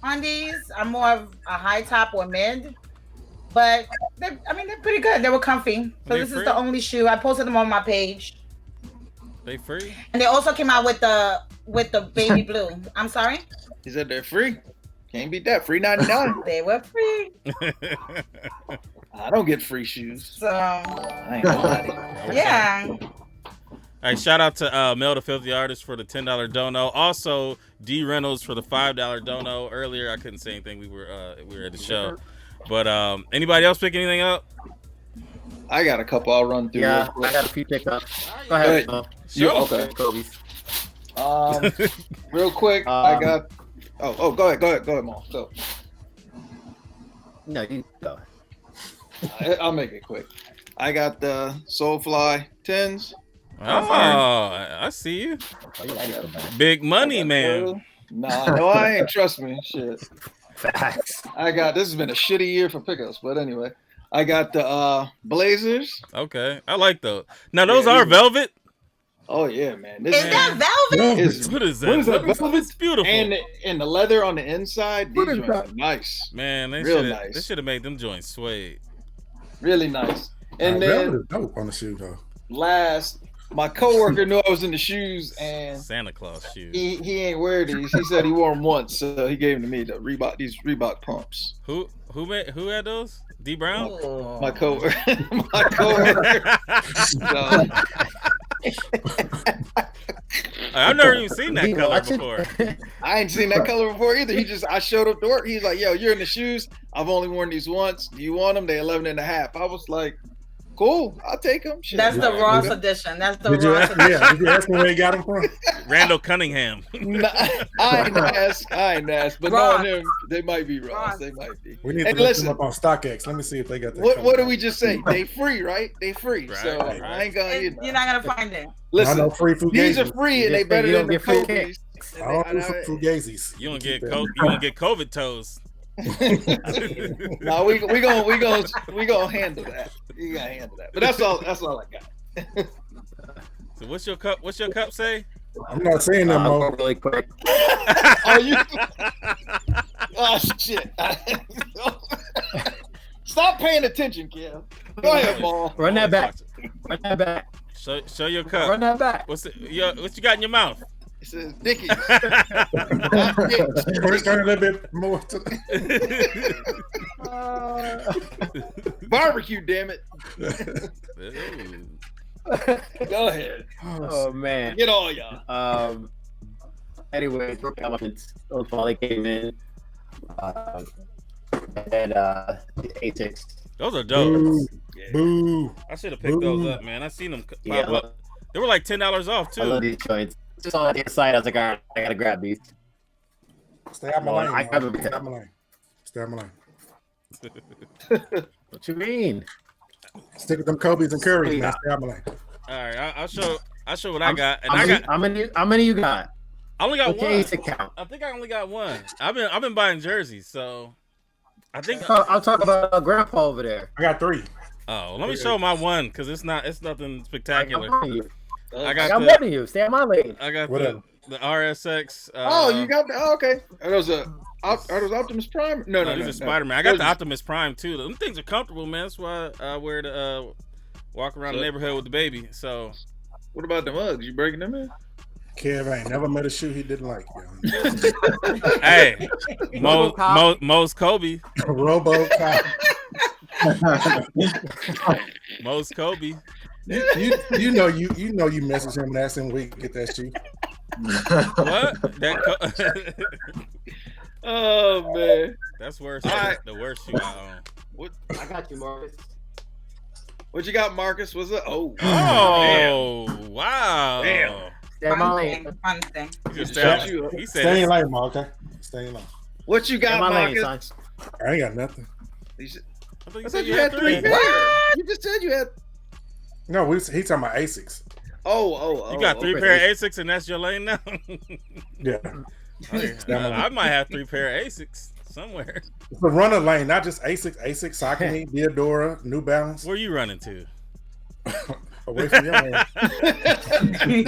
on these. I'm more of a high top or mid. But they're pretty good. They were comfy. So this is the only shoe. I posted them on my page. They free? And they also came out with the baby blue. I'm sorry? He said they're free. Can't beat that. Free 99. They were free. I don't get free shoes. So I ain't gonna lie to you. yeah. All right, shout out to Mel the Filthy Artist for the $10 dono. Also, D Reynolds for the $5 dono. Earlier, I couldn't say anything. We were at the show. But anybody else pick anything up? I got a couple. I'll run through. Yeah, I got a few pickups. Go ahead. You okay? Real quick, I got. Oh, go ahead, Mo. Go. No, you go. I'll make it quick. I got the Soulfly 10s. Oh, I see you. Big money, man. Nah, no, I ain't. Trust me. Shit. Facts. This has been a shitty year for pickups, but anyway. I got the Blazers. Okay. I like those. Now, those are velvet? Oh, yeah, man. Is that velvet? What is that? Velvet? It's beautiful. And the leather on the inside, these joints are nice. Man, they should have made them joints suede. Really nice. And then velvet is dope on the shoe though. Last My coworker knew I was in the shoes, and Santa Claus shoes. he ain't wear these. He said he wore them once, so he gave them to me. These Reebok pumps. Who had those? D Brown. Oh. My coworker. My coworker. So, I've never even seen that He color watching? before. I ain't seen that color before either. I showed up to work. He's like, "Yo, you're in the shoes. I've only worn these once. Do you want them? They 11.5." I was like, "Cool, I'll take them." Shit. That's the Right. Ross edition. That's the Did you Ross ask, edition. yeah, did you ask me where he got them from? Randall Cunningham. Nah, I ain't asked, but Ross. knowing them, they might be Ross. Ross. They might be. We need Hey, to look listen. them up on StockX. Let me see if they got that. What color. did we just say? They free, right? They free. Right, So right. I ain't gonna. You're not gonna find it. I Listen, know free food. these are free and they Just better you than don't the get free Kobe's. I don't do fugazis. You don't get Keep you don't get COVID toes. No, we gonna handle that. You gotta handle that. But that's all I got. So what's your cup say? I'm not saying that, I'll Mo. go really quick. Oh, you? Oh shit! Stop paying attention, Kev. Go ahead, ball. Run that back. Run that back. Show your cup. Run that back. What you got in your mouth? It says Diggi. First, turn a little bit more to Barbecue, damn it. Go ahead. Oh man. Get all y'all. Anyways, Brook Elements. Those finally came in. And A6. Those are dope. boo. Boo. I should have picked those up, man. I seen them pop Yeah, up. They were like $10 off I love too. these joints. Just on the inside, I was like, all right, I gotta grab these. Stay out my Well, lane. I Mo. haven't- Stay out my lane. Stay out my lane. What you mean? Stick with them Kobe's and Curry's. Now stay out my lane. All right, I'll show what I got. And How many you got? I only got What's your one. ASIC count? I think I only got one. I've been buying jerseys, so I think. I'll talk about Grandpa over there. I got 3. Oh, let me show my one because it's nothing spectacular. I I got got the- more than you. Stay on my lane. I got Whatever. the RSX. Oh, you got that? Oh, okay. Are those Optimus Prime? No, these are Spider-Man. I got the Optimus Prime too. Them things are comfortable, man. That's why I wear the walk around the neighborhood with the baby. So, what about the mugs? You breaking them in? Kev ain't never met a shoe he didn't like. Yo. hey, Mo's Kobe. RoboCop. Mo's Kobe. You know you message him and ask him where you get that shoe. What? Oh man, That's worse. All right. The worst shoe I own. what I got you, Marcus. you got, Marcus? What's up? Oh, Oh, wow. Damn. Stay on my Fun lane. thing. Fun thing. He just Shut said, you up. he Stay said in lane, Mo, okay? Stay in lane. What you Stay got, on my lane, Marcus? son. I ain't got nothing. You said- I thought I thought you had 3 pairs. You just said you had. No, he talking about Asics. Oh. You got 3 okay. pair of Asics and that's your lane now? Yeah. I might have 3 pair of Asics somewhere. It's a runner lane, not just Asics, Saucony, Diodora, New Balance. Where you running to? Away from your lane. He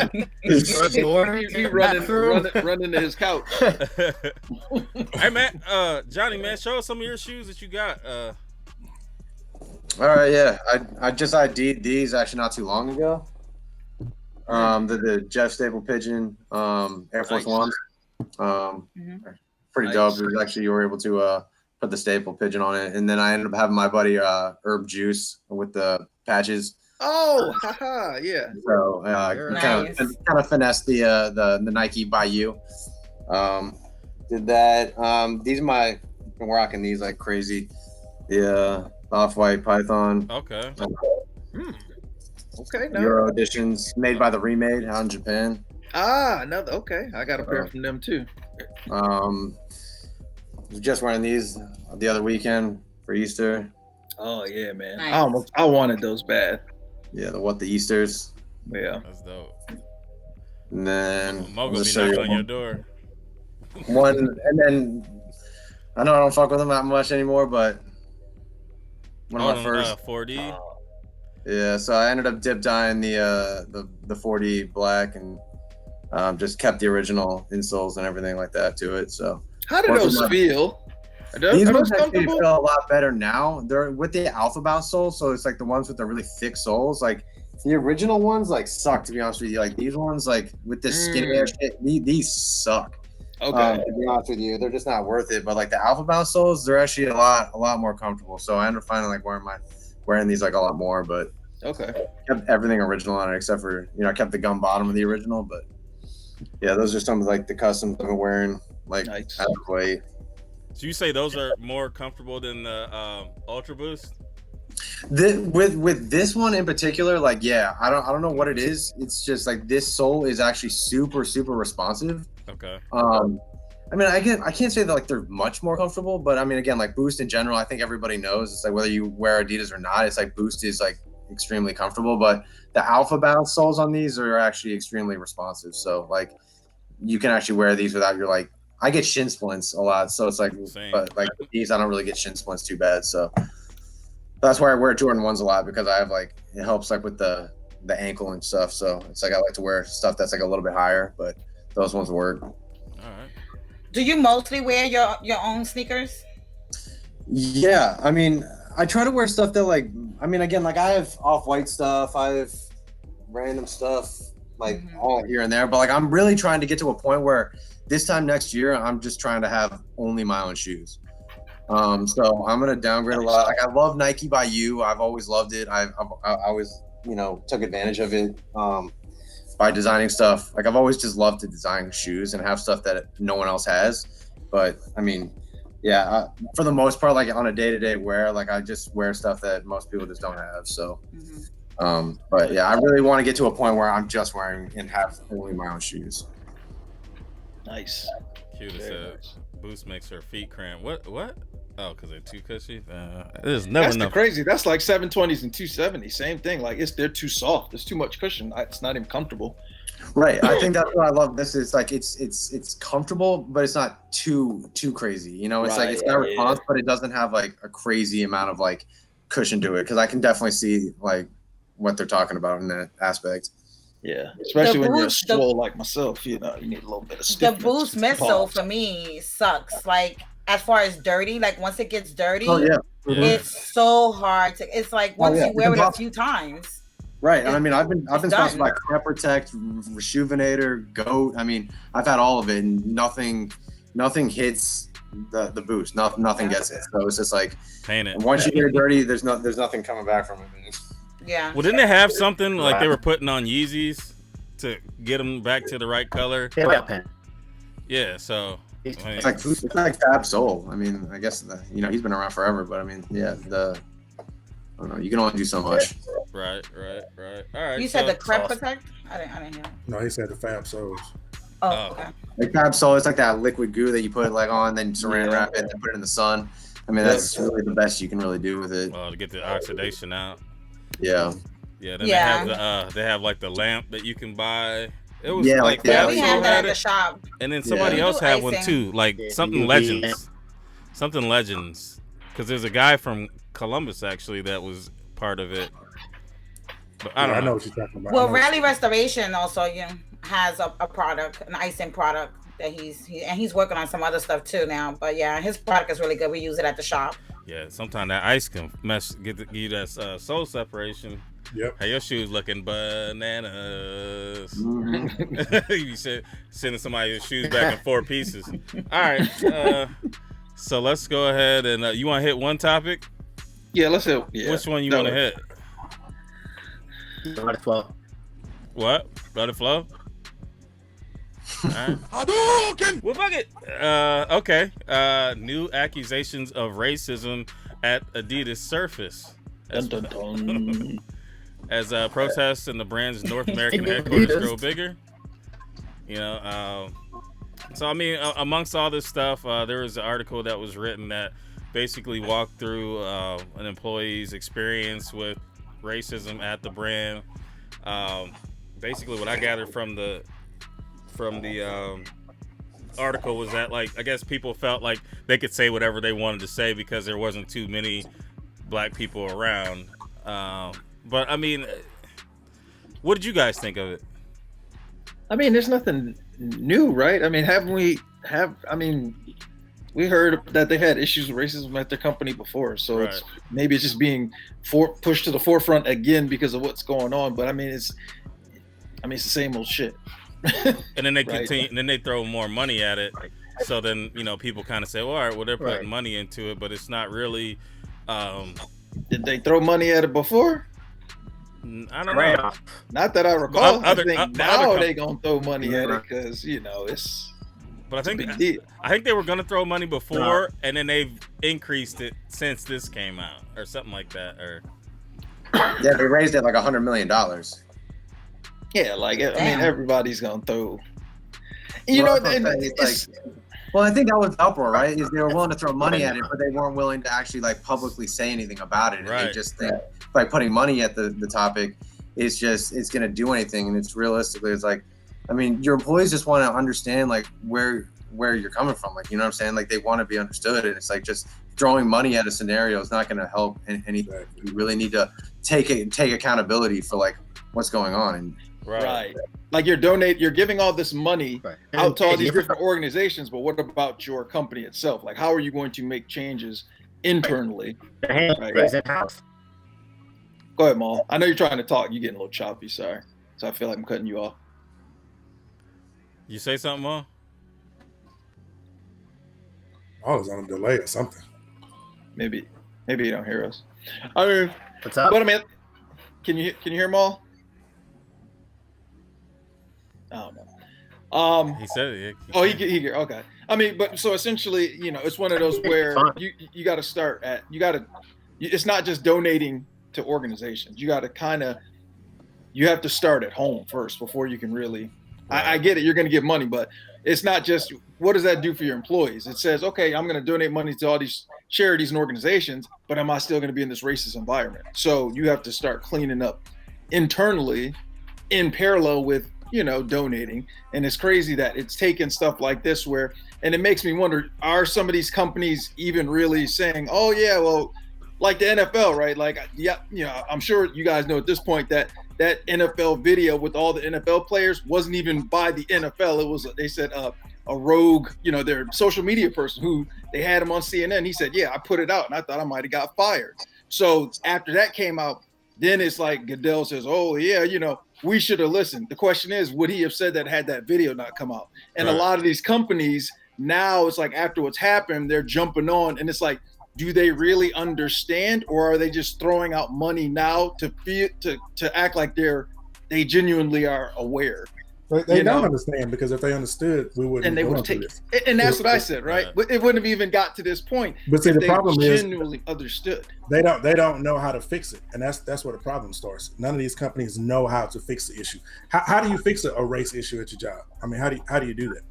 running to his couch. Hey man, Johnny man, show us some of your shoes that you got. All right, yeah. I just ID'd these actually not too long ago. The Jeff Staple Pigeon Air Force Ones. Pretty dope. It was actually, you were able to put the Staple Pigeon on it, and then I ended up having my buddy Herb Juice with the patches. Oh, haha, yeah. So kind of finessed the Nike by you. Did that. These are been rocking these like crazy. The Off-White Python. Okay. Okay, no. Euro editions made by the Remade out in Japan. Another. Okay, I got a pair from them too. Was just wearing these the other weekend for Easter. Oh yeah, man. Nice. I wanted those bad. Yeah, the Easters. Yeah. That's dope. And then Mo I'll gonna just be show knocking you on your door. one, and then I know I don't fuck with them that much anymore, but one of my first. 4D. Yeah, so I ended up dip dyeing the 4D black and just kept the original insoles and everything like that to it. So How do those feel? Are these those ones actually comfortable? feel a lot better now. They're with the Alpha Bounce soles, so it's like the ones with the really thick soles. Like The original ones like suck, to be honest with you. Like these ones, like with this skinny ass shit, these suck. Okay. To be honest with you, they're just not worth it. But like the Alpha Bounce soles, they're actually a lot more comfortable. So I ended up finding like wearing these like a lot more. But Okay. kept everything original on it except for I kept the gum bottom of the original. But yeah, those are some of like the customs I've been wearing like Nice. as of late. So you say those are more comfortable than the Ultra Boost? With this one in particular, like I don't know what it is. It's just like this sole is actually super responsive. Okay. I mean, I can't say that like they're much more comfortable, but I mean, again, like Boost in general, I think everybody knows it's like whether you wear Adidas or not, it's like Boost is like extremely comfortable, but the Alpha Bounce soles on these are actually extremely responsive. So like you can actually wear these without your like. I get shin splints a lot, so it's like, but like with these, I don't really get shin splints too bad. So that's why I wear Jordan 1s a lot because I have like it helps like with the ankle and stuff. So it's like I like to wear stuff that's like a little bit higher, but those ones work. All right. Do you mostly wear your own sneakers? Yeah, I mean, I try to wear stuff that like, I mean, again, like I have off-white stuff, I have random stuff like all here and there, but like I'm really trying to get to a point where this time next year, I'm just trying to have only my own shoes. So I'm gonna downgrade a lot. Like I love Nike by You. I've always loved it. I always took advantage of it by designing stuff. Like I've always just loved to design shoes and have stuff that no one else has. But I mean, yeah, for the most part, like on a day-to-day wear, like I just wear stuff that most people just don't have. So, but yeah, I really want to get to a point where I'm just wearing and have only my own shoes. Nice. Cute said Boost makes her feet cramp. What? Oh, because they're too cushy? There's never enough. That's crazy. That's like 720s and 270s. Same thing. Like they're too soft. There's too much cushion. It's not even comfortable. Right. I think that's what I love. This is like it's comfortable, but it's not too crazy. It's like it's got response, but it doesn't have like a crazy amount of like cushion to it. Because I can definitely see like what they're talking about in that aspect. Yeah, especially when you're swole like myself, you need a little bit of stiffness. The Boost midsole for me sucks. Like as far as dirty, like once it gets dirty, it's so hard to. It's like once you wear it a few times. Right, and I mean, I've been sponsored by Crep Protect, Rejuvenator, Goat. I mean, I've had all of it, and nothing hits the Boost. Nothing gets it. So it's just like, once you get it dirty, there's nothing coming back from it. Man. Yeah. Well, didn't they have something like they were putting on Yeezys to get them back to the right color? Yeah, so it's like Fab Soul. I mean, I guess he's been around forever, but I mean, yeah, I don't know. You can only do so much. Right. All right. You said the Crep Protect? I didn't hear. No, he said the Fab Souls. Oh, okay. Like Fab Soul, it's like that liquid goo that you put like on, then saran wrap it, and put it in the sun. I mean, that's really the best you can really do with it. Well, to get the oxidation out. Yeah. Yeah. Then they have like the lamp that you can buy. It was we have that at the shop. And then somebody else had one too, like something Legends, because there's a guy from Columbus actually that was part of it. But I know what you're talking about. Well, Rally Restoration also has a product, an icing product that he's working on some other stuff too now. But yeah, his product is really good. We use it at the shop. Yeah, sometimes that ice can give you that soul separation. Yep. How your shoes looking bananas. You said sending somebody your shoes back in 4 pieces. All right. So let's go ahead and you want to hit one topic? Yeah, let's hit. Yeah. Which one you want to hit? Let it flow. What? Let it flow? All right. Well, fuck it. Okay. New accusations of racism at Adidas surface. Dun, dun, dun. As protests in the brand's North American headquarters grow bigger. So I mean, amongst all this stuff, there was an article that was written that basically walked through an employee's experience with racism at the brand. Basically, what I gathered from the article was that, like, I guess people felt like they could say whatever they wanted to say because there wasn't too many black people around. But I mean, what did you guys think of it? I mean, there's nothing new, right? I mean, we heard that they've had issues with racism at their company before, so Right. maybe it's just being pushed to the forefront again because of what's going on. But I mean, it's the same old shit. And then they Right. continue, and then they throw more money at it. So then, you know, people kind of say, well, all right, well, they're putting money into it, but it's not really. Did they throw money at it before? I don't know. Not that I recall. Other- I think other now com- they gonna throw money at it because it's. But I a big think deal. they were gonna throw money before, and then they've increased it since this came out, or something like that. Or Yeah, they raised it like $100 million. Yeah, like I mean, Damn. everybody's gonna throw. You know, and it's, Well, I think that was the uproar, right? Is they were willing to throw money at it, but they weren't willing to actually like publicly say anything about it. And Right. they just think by putting money at the topic, it's going to do anything. And it's realistically, it's like, I mean, your employees just want to understand like where you're coming from. Like, you know what I'm saying? Like they want to be understood. And it's like just throwing money at a scenario is not going to help anything. You really need to take accountability for like what's going on. And right. Like you're giving all this money out to all these different organizations, but what about your company itself? Like, how are you going to make changes internally? Right. Go ahead, Maul. I know you're trying to talk. You're getting a little choppy. Sorry. So I feel like I'm cutting you off. you say something, Mo? I was on a delay or something. Maybe you don't hear us. I mean, What's up? but I mean, can you hear Maul? I don't know. He said it. Oh, he okay. I mean, but so essentially, you know, it's one of those where you got to start at it's not just donating to organizations. You have to start at home first before you can really. I get it. You're going to get money, but it's not just what does that do for your employees? It says, okay, I'm going to donate money to all these charities and organizations, but am I still going to be in this racist environment? So you have to start cleaning up internally in parallel with, you know, donating. And it's crazy that it's taken stuff like this and it makes me wonder, are some of these companies even really saying, oh yeah, well, like the NFL, right? Like, yeah, you know, I'm sure you guys know at this point that NFL video with all the NFL players wasn't even by the NFL. It was, they said, a rogue, you know, their social media person who they had him on CNN. He said, yeah, I put it out and I thought I might've got fired. So after that came out, then it's like Goodell says, oh yeah, you know, we should have listened. The question is, would he have said that had that video not come out? And a lot of these companies now, it's like after what's happened, they're jumping on, and it's like, do they really understand, or are they just throwing out money now to act like they genuinely are aware? They don't understand, because if they understood, we wouldn't. And they would take it. And that's what I said, right? It wouldn't have even got to this point. But see, the problem is genuinely understood. They don't know how to fix it, and that's where the problem starts. None of these companies know how to fix the issue. How do you fix a race issue at your job? I mean, how do you do that?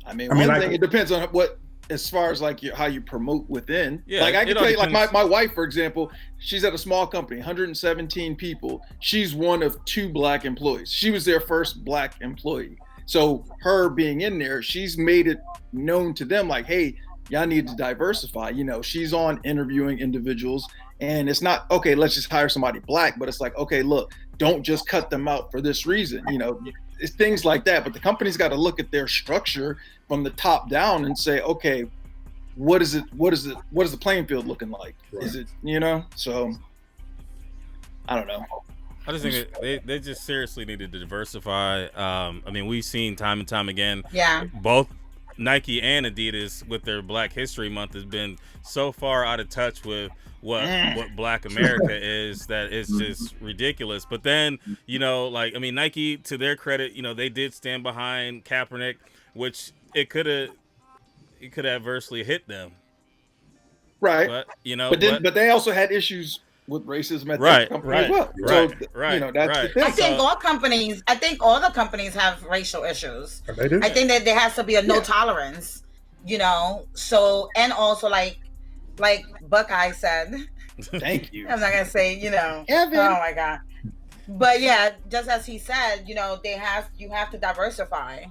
I mean, one thing, it depends on what, as far as like how you promote within. Yeah, like I can tell you, like my wife, for example, she's at a small company, 117 people. She's one of 2 Black employees. She was their first Black employee. So her being in there, she's made it known to them like, hey, y'all need to diversify. You know, she's on interviewing individuals, and it's not, okay, let's just hire somebody Black, but it's like, okay, look, don't just cut them out for this reason. You know, it's things like that. But the company's got to look at their structure from the top down and say, okay, what is the playing field looking like? Right. Is it, you know? So I don't know. I just think they just seriously need to diversify. I mean, we've seen time and time again. Yeah. Both Nike and Adidas with their Black History Month has been so far out of touch with what Black America is that it's just ridiculous. But then, you know, like, I mean, Nike, to their credit, you know, they did stand behind Kaepernick, which it could have adversely hit them. Right. But, you know, but they also had issues with racism at that company as well. So, you know, that's the thing. I think all the companies have racial issues. They do. I think that there has to be a no tolerance, you know. So, and also like Buckeye said. Thank you. I'm not gonna say, you know. Evan. Oh my God. But yeah, just as he said, you know, you have to diversify.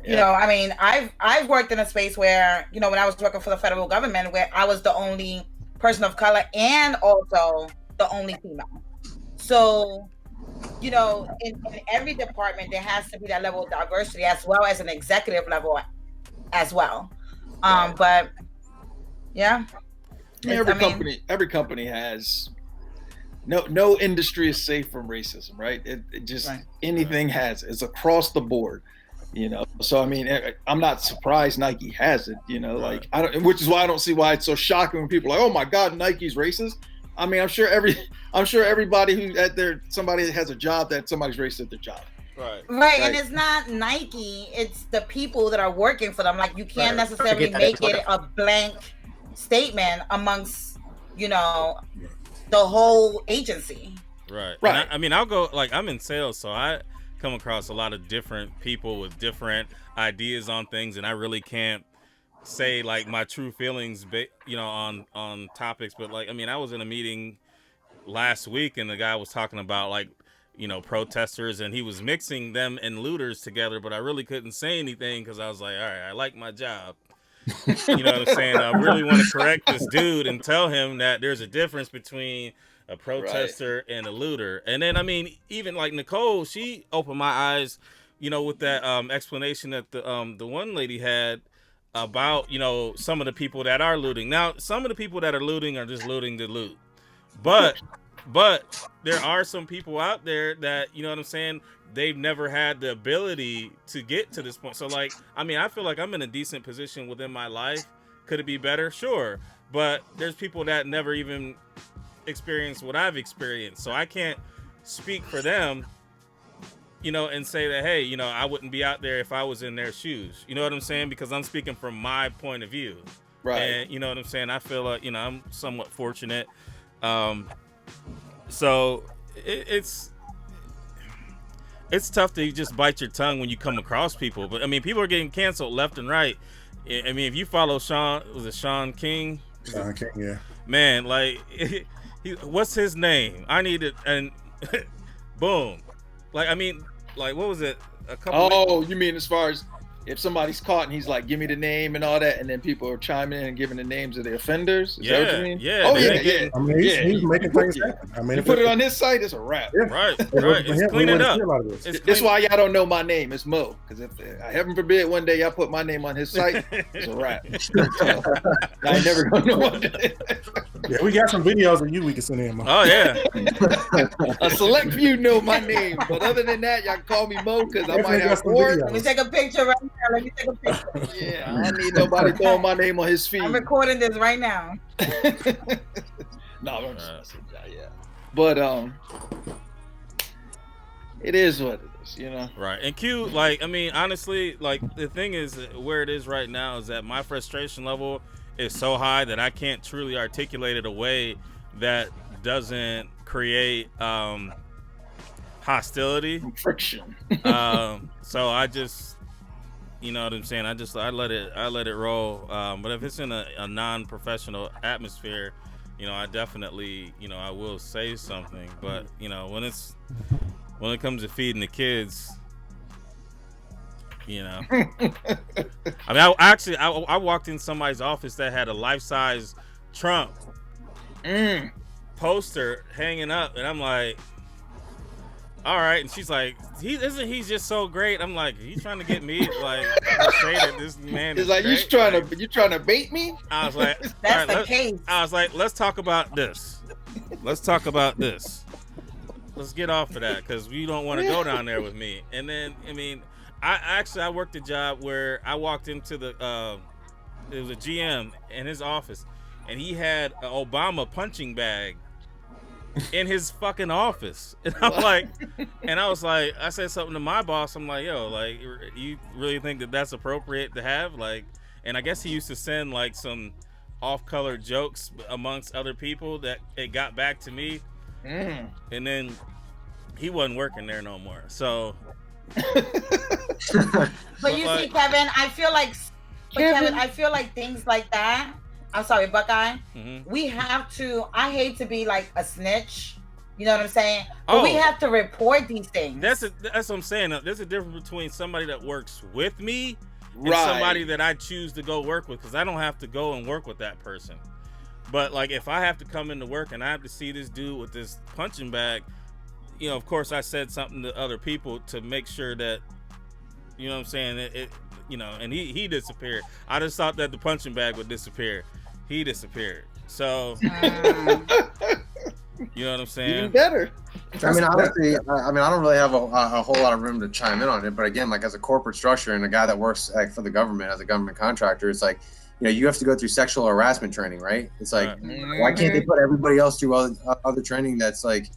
You know, I mean, I've worked in a space where, you know, when I was working for the federal government, where I was the only person of color and also the only female. So, you know, in every department, there has to be that level of diversity, as well as an executive level as well. But yeah, every company has no industry is safe from racism, right? It just anything has. It's across the board, you know. So I mean, I'm not surprised Nike has it, you know. Like I don't, which is why I don't see why it's so shocking when people are like, oh my God, Nike's racist. I mean, I'm sure everybody who somebody that has a job that somebody's racist at their job. Right, and it's not Nike; it's the people that are working for them. Like you can't necessarily make it a blank statement amongst, you know, the whole agency. Right. I mean, I'll go, like, I'm in sales, so I come across a lot of different people with different ideas on things, and I really can't say like my true feelings, you know, on topics. But like, I mean, I was in a meeting last week, and the guy was talking about like, you know, protesters, and he was mixing them and looters together, but I really couldn't say anything because I was like, all right, I like my job. You know what I'm saying? I really want to correct this dude and tell him that there's a difference between a protester and a looter. And then, I mean, even like Nicole, she opened my eyes, you know, with that explanation that the one lady had about, you know, some of the people that are looting. Now, some of the people that are looting are just looting to loot. But there are some people out there that, you know what I'm saying, they've never had the ability to get to this point. So, like, I mean, I feel like I'm in a decent position within my life. Could it be better? Sure. But there's people that never even experienced what I've experienced. So I can't speak for them, you know, and say that, hey, you know, I wouldn't be out there if I was in their shoes. You know what I'm saying? Because I'm speaking from my point of view. Right. And, you know what I'm saying? I feel like, you know, I'm somewhat fortunate. So it's tough to just bite your tongue when you come across people. But I mean, people are getting canceled left and right. I mean, if you follow Sean King? Sean King, yeah. Man, like, what's his name? I need it, and boom. Like, I mean, like, what was it? You mean as far as if somebody's caught and he's like, give me the name and all that, and then people are chiming in and giving the names of the offenders? Is that what you mean? Yeah. Oh, yeah. I mean, he's making things happen. I mean, you put it on his site, it's a wrap. Yeah. Right. It's cleaning up. That's why y'all don't know my name. It's Mo. Because if, heaven forbid, one day y'all put my name on his site, it's a wrap. So, I ain't never gonna know what it is. Yeah, we got some videos of you we can send in, Mo. Oh, yeah. A select few know my name. But other than that, y'all can call me Mo because I might have more. Let me take a picture right now. Let me take a picture. Yeah, I don't need nobody throwing my name on his feed. I'm recording this right now. No, I'm just yeah. But it is what it is, you know. Right. And Q, like, I mean, honestly, like, the thing is where it is right now is that my frustration level is so high that I can't truly articulate it a way that doesn't create hostility, friction. So I just, you know what I'm saying, I let it roll. But if it's in a non-professional atmosphere, you know, I definitely, you know, I will say something. But, you know, when it comes to feeding the kids, you know, I mean, I walked in somebody's office that had a life-size Trump poster hanging up, and I'm like, all right. And she's like, he's just so great. I'm like, he's trying to get me like to say that this man is like, great. you trying to bait me? I was like, that's the case. I was like, let's talk about this. Let's get off of that because we don't want to go down there with me. And then, I mean, I worked a job where I walked into it was a GM in his office, and he had an Obama punching bag in his fucking office. And I was like, I said something to my boss. I'm like, yo, like, you really think that that's appropriate to have? Like, and I guess he used to send like some off-color jokes amongst other people that it got back to me. And then he wasn't working there no more. So, but you see, Kevin, I feel like things like that. I'm sorry, Buckeye. Mm-hmm. We have to. I hate to be like a snitch. You know what I'm saying? But we have to report these things. That's what I'm saying. There's a difference between somebody that works with me and somebody that I choose to go work with, because I don't have to go and work with that person. But like, if I have to come into work and I have to see this dude with this punching bag, you know, of course I said something to other people to make sure that, you know what I'm saying, you know, and he disappeared. I just thought that the punching bag would disappear. He disappeared. So, you know what I'm saying? Even better. I mean, honestly, I don't really have a whole lot of room to chime in on it. But again, like as a corporate structure and a guy that works like, for the government as a government contractor, it's like, you know, you have to go through sexual harassment training, right? It's like, why can't they put everybody else through other training that's like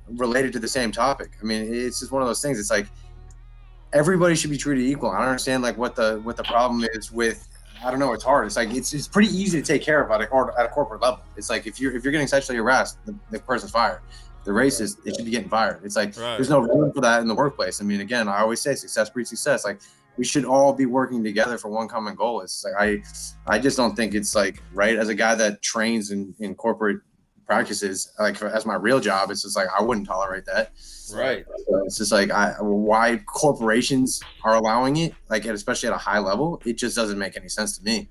related to the same topic? I mean, it's just one of those things. It's like everybody should be treated equal. I don't understand like what the problem is with. I don't know. It's hard. It's like it's pretty easy to take care of at a corporate level. It's like if you're getting sexually harassed, the person's fired. The racist, they should be getting fired. It's like there's no room for that in the workplace. I mean, again, I always say success breeds success. Like we should all be working together for one common goal. It's like I just don't think it's like right as a guy that trains in corporate practices, like as my real job. It's just like I wouldn't tolerate that. Right. So it's just like why corporations are allowing it, like especially at a high level. It just doesn't make any sense to me.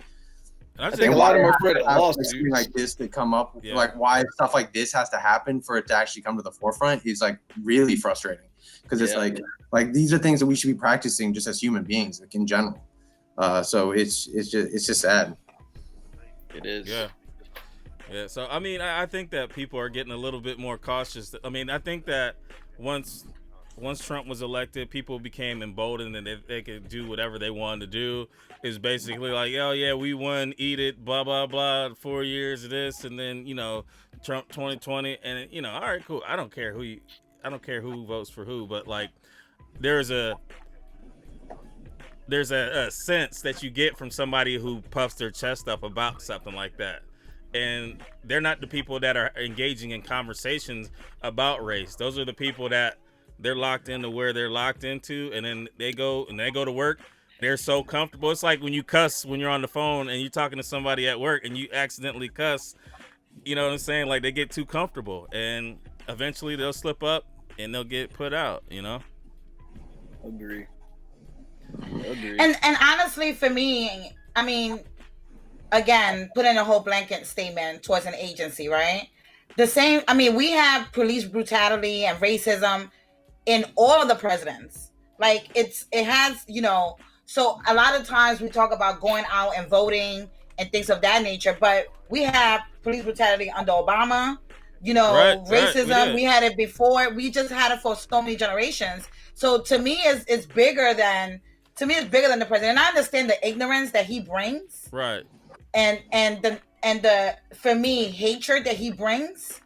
I think a lot of them are afraid of lawsuits like this to come up. Like why stuff like this has to happen for it to actually come to the forefront is like really frustrating because it's like these are things that we should be practicing just as human beings, like in general. So it's just sad. It is. Yeah. So I mean, I think that people are getting a little bit more cautious. I mean, I think that once Trump was elected, people became emboldened and they could do whatever they wanted to do. It's basically like, oh yeah, we won, eat it, blah blah blah, 4 years of this, and then you know, Trump 2020, and you know, all right, cool. I don't care who votes for who, but like, there's a sense that you get from somebody who puffs their chest up about something like that. And they're not the people that are engaging in conversations about race. Those are the people that they're locked into where they're locked into, and then they go to work. They're so comfortable. It's like when you cuss when you're on the phone and you're talking to somebody at work and you accidentally cuss. You know what I'm saying? Like they get too comfortable, and eventually they'll slip up and they'll get put out. You know? Agree. And honestly, for me, I mean, again, put in a whole blanket statement towards an agency, right? The same. I mean, we have police brutality and racism in all of the presidents. Like it has, you know. So a lot of times we talk about going out and voting and things of that nature, but we have police brutality under Obama, you know, racism. We had it before. We just had it for so many generations. So to me, it's bigger than the president. And I understand the ignorance that he brings, right? And the for me hatred that he brings.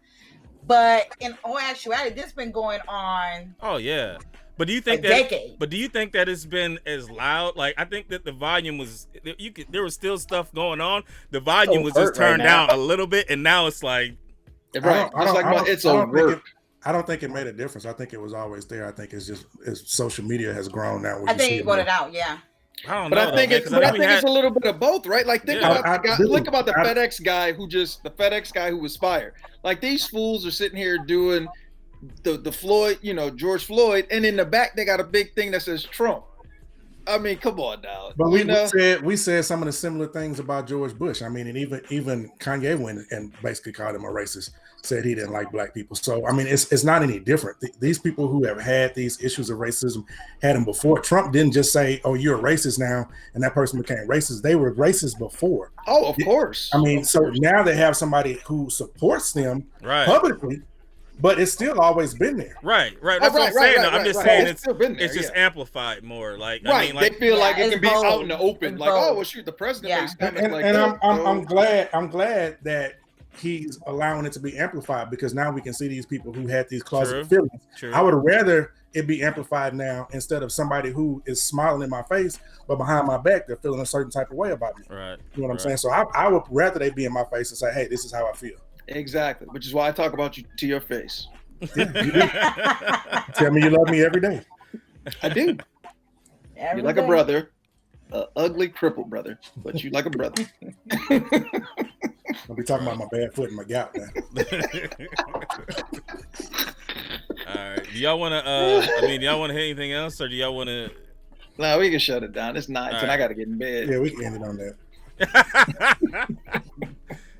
But in all actuality, this has been going on. Oh yeah. But do you think that it's been as loud? Like I think that the volume was there was still stuff going on. The volume was just turned down a little bit, and now it's like I don't think it made a difference. I think it was always there. I think it's just social media has grown now. I think he brought it out, yeah. I don't but know, I think it's a little bit of both, right? Like think about the FedEx guy who was fired. Like these fools are sitting here doing the Floyd, you know, George Floyd, and in the back they got a big thing that says Trump. I mean, come on now. But we said some of the similar things about George Bush. I mean, and even Kanye went and basically called him a racist, said he didn't like black people. So I mean, it's not any different. These people who have had these issues of racism had them before. Trump didn't just say, "Oh, you're a racist now," and that person became racist. They were racist before. Oh, of course. I mean, so now they have somebody who supports them publicly. But it's still always been there. Right. That's what I'm saying. I'm just saying it's just amplified more. Like, I mean, like, they feel like it can be out in the open. Like, oh, well, shoot, the president makes comments like that. I'm glad that he's allowing it to be amplified because now we can see these people who had these closet feelings. True. I would rather it be amplified now instead of somebody who is smiling in my face, but behind my back, they're feeling a certain type of way about me. Right. You know what I'm saying? So I would rather they be in my face and say, hey, this is how I feel. Exactly, which is why I talk about you to your face. Yeah, you do. Tell me you love me every day. I do. You're like a brother, an ugly, crippled brother, but you like a brother. I'll be talking about my bad foot and my gout now. All right. Do y'all want to? Do y'all want to hit anything else, or do y'all want to? No, we can shut it down. It's 9, and I got to get in bed. Yeah, we can end it on that.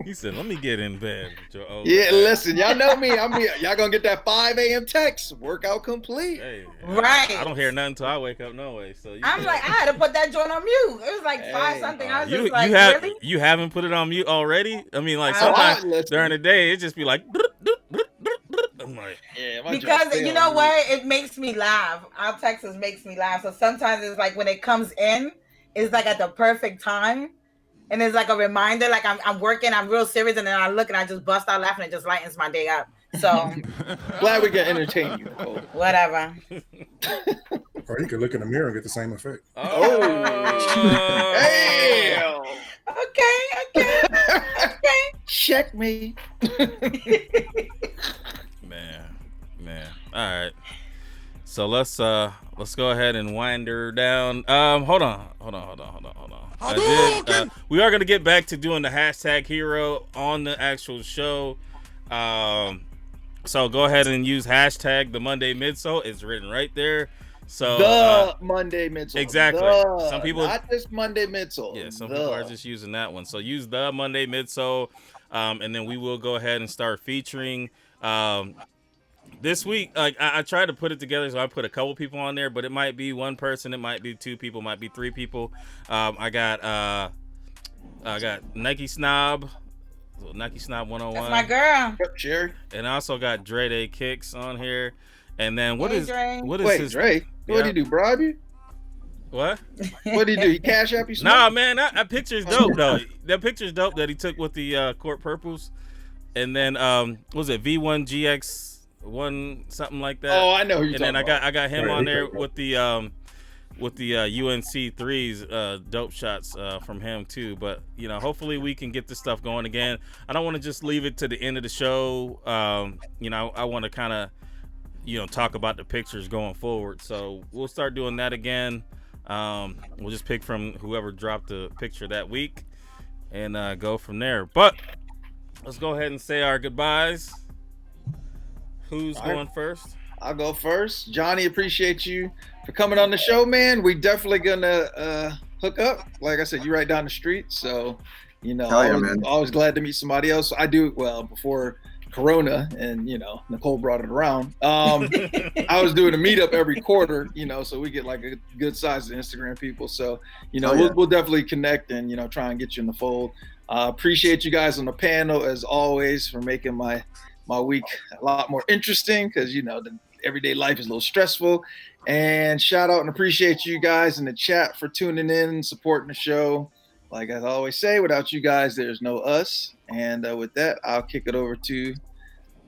He said, "Let me get in bed with your old." Yeah, ass." listen, y'all know me. Y'all gonna get that 5 a.m. text. Workout complete. Hey, Right. I don't hear nothing until I wake up, no way. So I'm like, I had to put that joint on mute. It was like 5 something. I was just like, really? You haven't put it on mute already? I mean, like Oh, sometimes during the day it just be like. I'm like, yeah, because you know what? It makes me laugh. Our Texas makes me laugh. So sometimes it's like when it comes in, it's like at the perfect time. And it's like a reminder, like I'm working, I'm real serious, and then I look and I just bust out laughing. It just lightens my day up. So glad we can entertain you, Nicole. Whatever. Or you could look in the mirror and get the same effect. Oh, damn. Okay. Check me. Man. All right. So let's go ahead and wind her down. Hold on. We are gonna get back to doing the hashtag hero on the actual show. So go ahead and use hashtag the Monday Midsole. It's written right there. So Monday Midsole. Exactly. Some people not just Monday Midsole. Yeah, some people are just using that one. So use the Monday Midsole, and then we will go ahead and start featuring. This week, like I tried to put it together, so I put a couple people on there, but it might be one person, it might be two people, might be three people. I got Nike Snob 101. That's my girl. Sherry. And I also got Dre Day Kicks on here. And then what is Dre. his Dre? What did he do? Bribe you? What? What did he do? He cash app you? Nah, man, that picture's dope though. That picture's dope that he took with the court purples. And then what was it V1GX? One something like that. Oh, I know who you're And then talking I got him Right, on there okay. with the UNC threes dope shots from him too. But hopefully we can get this stuff going again. I don't want to just leave it to the end of the show. I want to kind of talk about the pictures going forward. So we'll start doing that again. We'll just pick from whoever dropped the picture that week and go from there. But let's go ahead and say our goodbyes. Who's going first? I'll go first. Johnny, appreciate you for coming on the show, man. We definitely gonna hook up. Like I said, you right down the street, so Hell yeah, man. always glad to meet somebody else. I do before Corona, and Nicole brought it around. I was doing a meetup every quarter, so we get like a good size of Instagram people. So we'll definitely connect and try and get you in the fold. Appreciate you guys on the panel as always for making my week a lot more interesting, because the everyday life is a little stressful. And shout out and appreciate you guys in the chat for tuning in and supporting the show. Like I always say, without you guys, there's no us. And with that, I'll kick it over to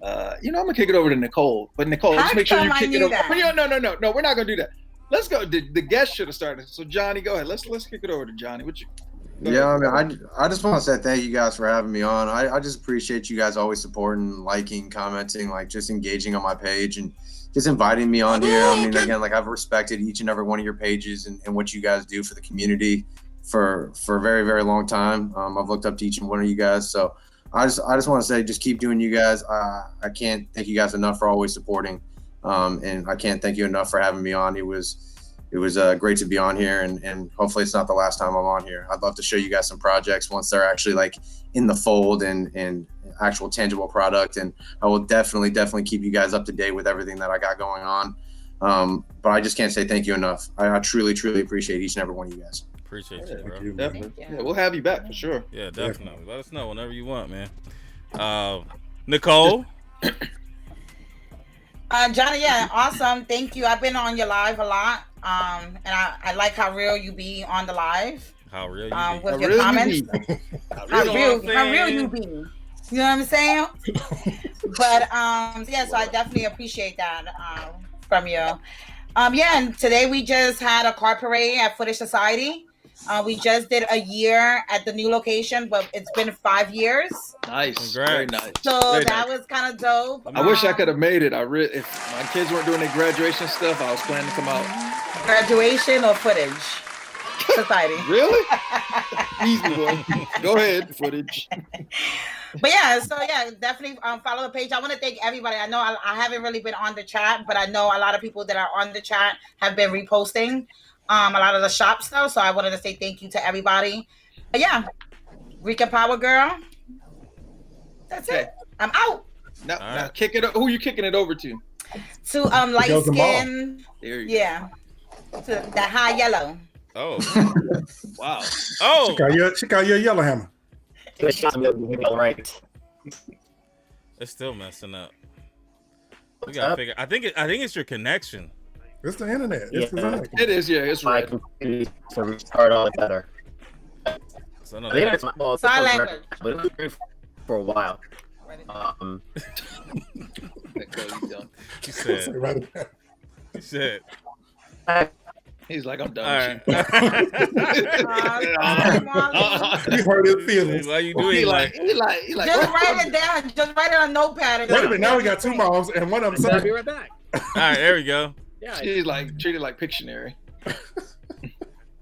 I'm gonna kick it over to Nicole. But Nicole, just make sure you kick it over. No, we're not gonna do that. Let's go. The guest should have started. So Johnny, go ahead. Let's kick it over to Johnny. Yeah, I mean, I just want to say thank you guys for having me on. I just appreciate you guys always supporting, liking, commenting, like just engaging on my page and just inviting me on here. I mean, again, like I've respected each and every one of your pages and what you guys do for the community for a very, very long time. I've looked up to each and one of you guys. So I just want to say, just keep doing you guys. I can't thank you guys enough for always supporting. And I can't thank you enough for having me on. It was great to be on here, and hopefully it's not the last time I'm on here. I'd love to show you guys some projects once they're actually like in the fold and actual tangible product. And I will definitely keep you guys up to date with everything that I got going on. But I just can't say thank you enough. I truly appreciate each and every one of you guys. Appreciate you, bro. Definitely. Yeah, we'll have you back for sure. Yeah, definitely. Let us know whenever you want, man. Nicole. Johnny, yeah, awesome. Thank you. I've been on your live a lot. And I like how real you be on the live. How real you be. With your comments. How real you be. You know what I'm saying? But so I definitely appreciate that from you. And today we just had a car parade at Footage Society. We just did a year at the new location, but it's been 5 years. Nice. Congrats. Very nice. So Very that nice. was kind of dope. I wish I could have made it. If my kids weren't doing their graduation stuff, I was planning to come out. Graduation or Footage Society? Really? Easy one. Go ahead, Footage. But definitely follow the page. I want to thank everybody. I know I haven't really been on the chat, but I know a lot of people that are on the chat have been reposting a lot of the shop stuff. So I wanted to say thank you to everybody. But Rican Power Girl, That's Okay. it. I'm out. Now, All now right. kick it up. Who you kicking it over to? To light goes the ball. skin. There you Yeah. To the high yellow. Oh. go. Wow. Oh. Check out your yellow hammer. Right. It's still messing up. We What's gotta up? figure. I think it's your connection. It's the internet. It's Yeah. designed. It is, yeah. It's My red. computer to restart all together. So no, I think that's well, it's Sign supposed to language. work, but it was great for a while. he said. Right. He said. He's like, I'm done All with right. You heard his feelings. Why you you. doing He like? like, Just write it down. Just write it on a notepad. Wait a minute. Now we got two moms and one of them. I'll Son. be right back. All right, there we go. Yeah. He's like treated like Pictionary. All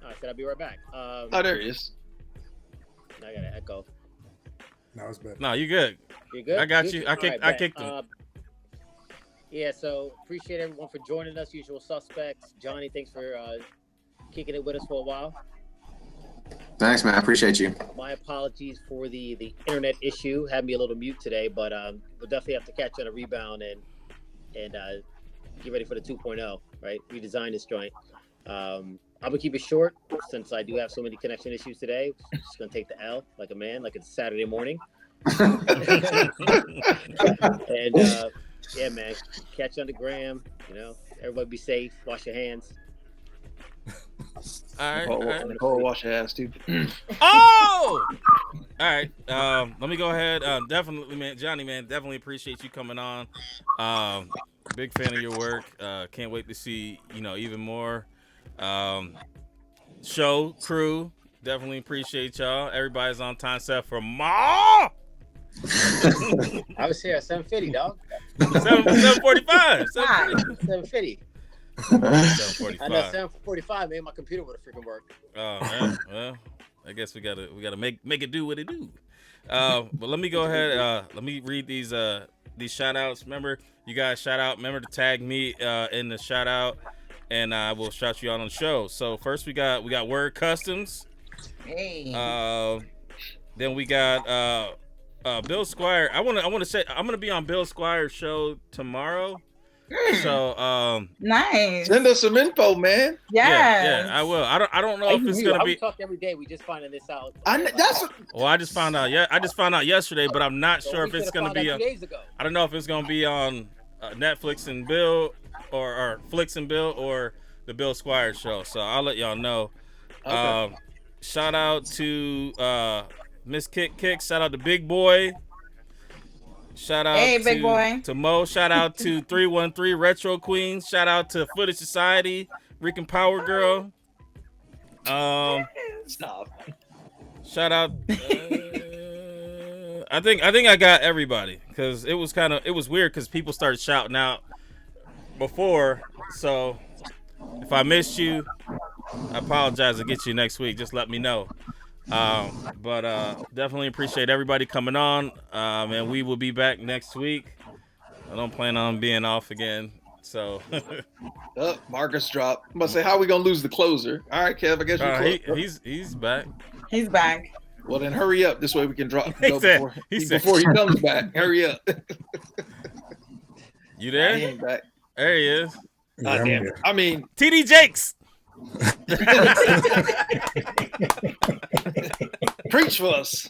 right, I'll be right back. Oh, there he is. I got an echo. No, it's better. No, you good. You good? I got Good? you. I All kicked. right, I kicked him. Yeah, so appreciate everyone for joining us. Usual suspects. Johnny, thanks for kicking it with us for a while. Thanks, man. I appreciate you. My apologies for the internet issue. Had me a little mute today, but we'll definitely have to catch on a rebound and get ready for the 2.0, right? Redesign this joint. I'm gonna keep it short since I do have so many connection issues today. Just gonna take the L like a man, like it's Saturday morning. And yeah, man, catch you on the gram. You know, everybody be safe. Wash your hands. All right. All right. Nicole, wash your ass too. Oh! All right. Let me go ahead. Definitely, man, Johnny, man, definitely appreciate you coming on. Big fan of your work. Can't wait to see, even more. Show crew, definitely appreciate y'all. Everybody's on time set for Ma. I was here at 7:50, dog. 7:45. 7:50. 7:45. I know 7:45. Maybe my computer would have freaking worked. Oh man, well, I guess we gotta make it do what it do. But let me go ahead. Let me read these shout outs. Remember, you guys shout out. Remember to tag me in the shout out, and I will shout you out on the show. So first we got Word Customs. Hey. Then we got Bill Squire. I wanna say I'm gonna be on Bill Squire's show tomorrow. So Nice. Send us some info, man. Yes. Yeah, I will. I don't know if it's gonna be. We talk every day. We just finding this out. Well, I just found out. Yeah, I just found out yesterday, but I'm not sure if it's gonna be. 2 days ago. I don't know if it's gonna be on Netflix and Bill or Flix and Bill or the Bill Squire show. So I'll let y'all know. Okay. Shout out to Miss Kick. Shout out to Big Boy. Shout out Big boy. to Mo. Shout out to 313 Retro Queens. Shout out to Footage Society, Rican Power Girl. Stop. Shout out. I think I got everybody because it was weird because people started shouting out before. So if I missed you, I apologize. I'll get you next week. Just let me know. But definitely appreciate everybody coming on. And we will be back next week. I don't plan on being off again. So Marcus dropped. I'm about to say, how are we gonna lose the closer? All right, Kev, I guess he's back. He's back. Well, then hurry up. This way we can drop He before he comes back. Hurry up. You there? He ain't back. There he is. God damn it. I mean, TD Jakes. Preach for us.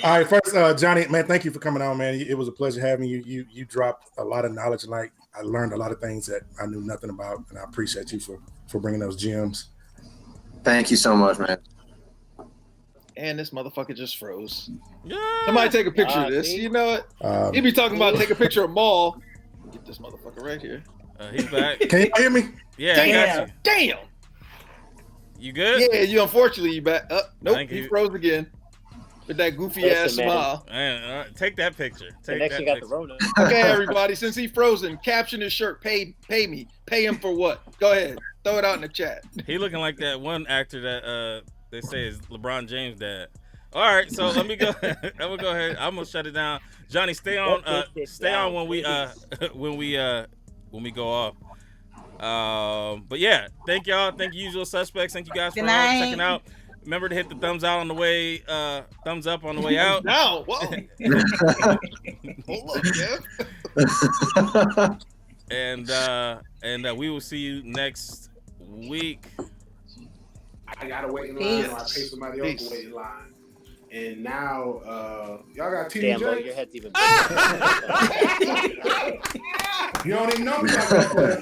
All right, first, Johnny, man, thank you for coming on, man. It was a pleasure having you. You dropped a lot of knowledge, and I learned a lot of things that I knew nothing about, and I appreciate you for bringing those gems. Thank you so much, man. And this motherfucker just froze. Yeah. Somebody take a picture of this. You know what? He be talking about take a picture of Maul. Get this motherfucker right here. He's back. Can you hear me? Yeah, damn, I got you. Damn. You good? Yeah, you unfortunately you back. Nope, Thank he you. froze again. With that goofy ass smile. Man, take that picture. Take Next that you got picture. the Rona. Okay, everybody, since he frozen, caption his shirt. Pay me. Pay him for what? Go ahead. Throw it out in the chat. He looking like that one actor that they say is LeBron James' dad. All right, so let me go. I'm gonna go ahead. I'm gonna shut it down. Johnny, stay on. Stay on when we go off. But yeah, thank y'all. Thank you, usual suspects. Thank you guys for checking out. Remember to hit the thumbs out on the way, thumbs up on the way out. No, whoa. Hold up, yeah. And we will see you next week. I gotta wait in line, or I pay somebody else to wait in line. And now, y'all got TV Damn, boy, James? your head's even You don't even know me like that.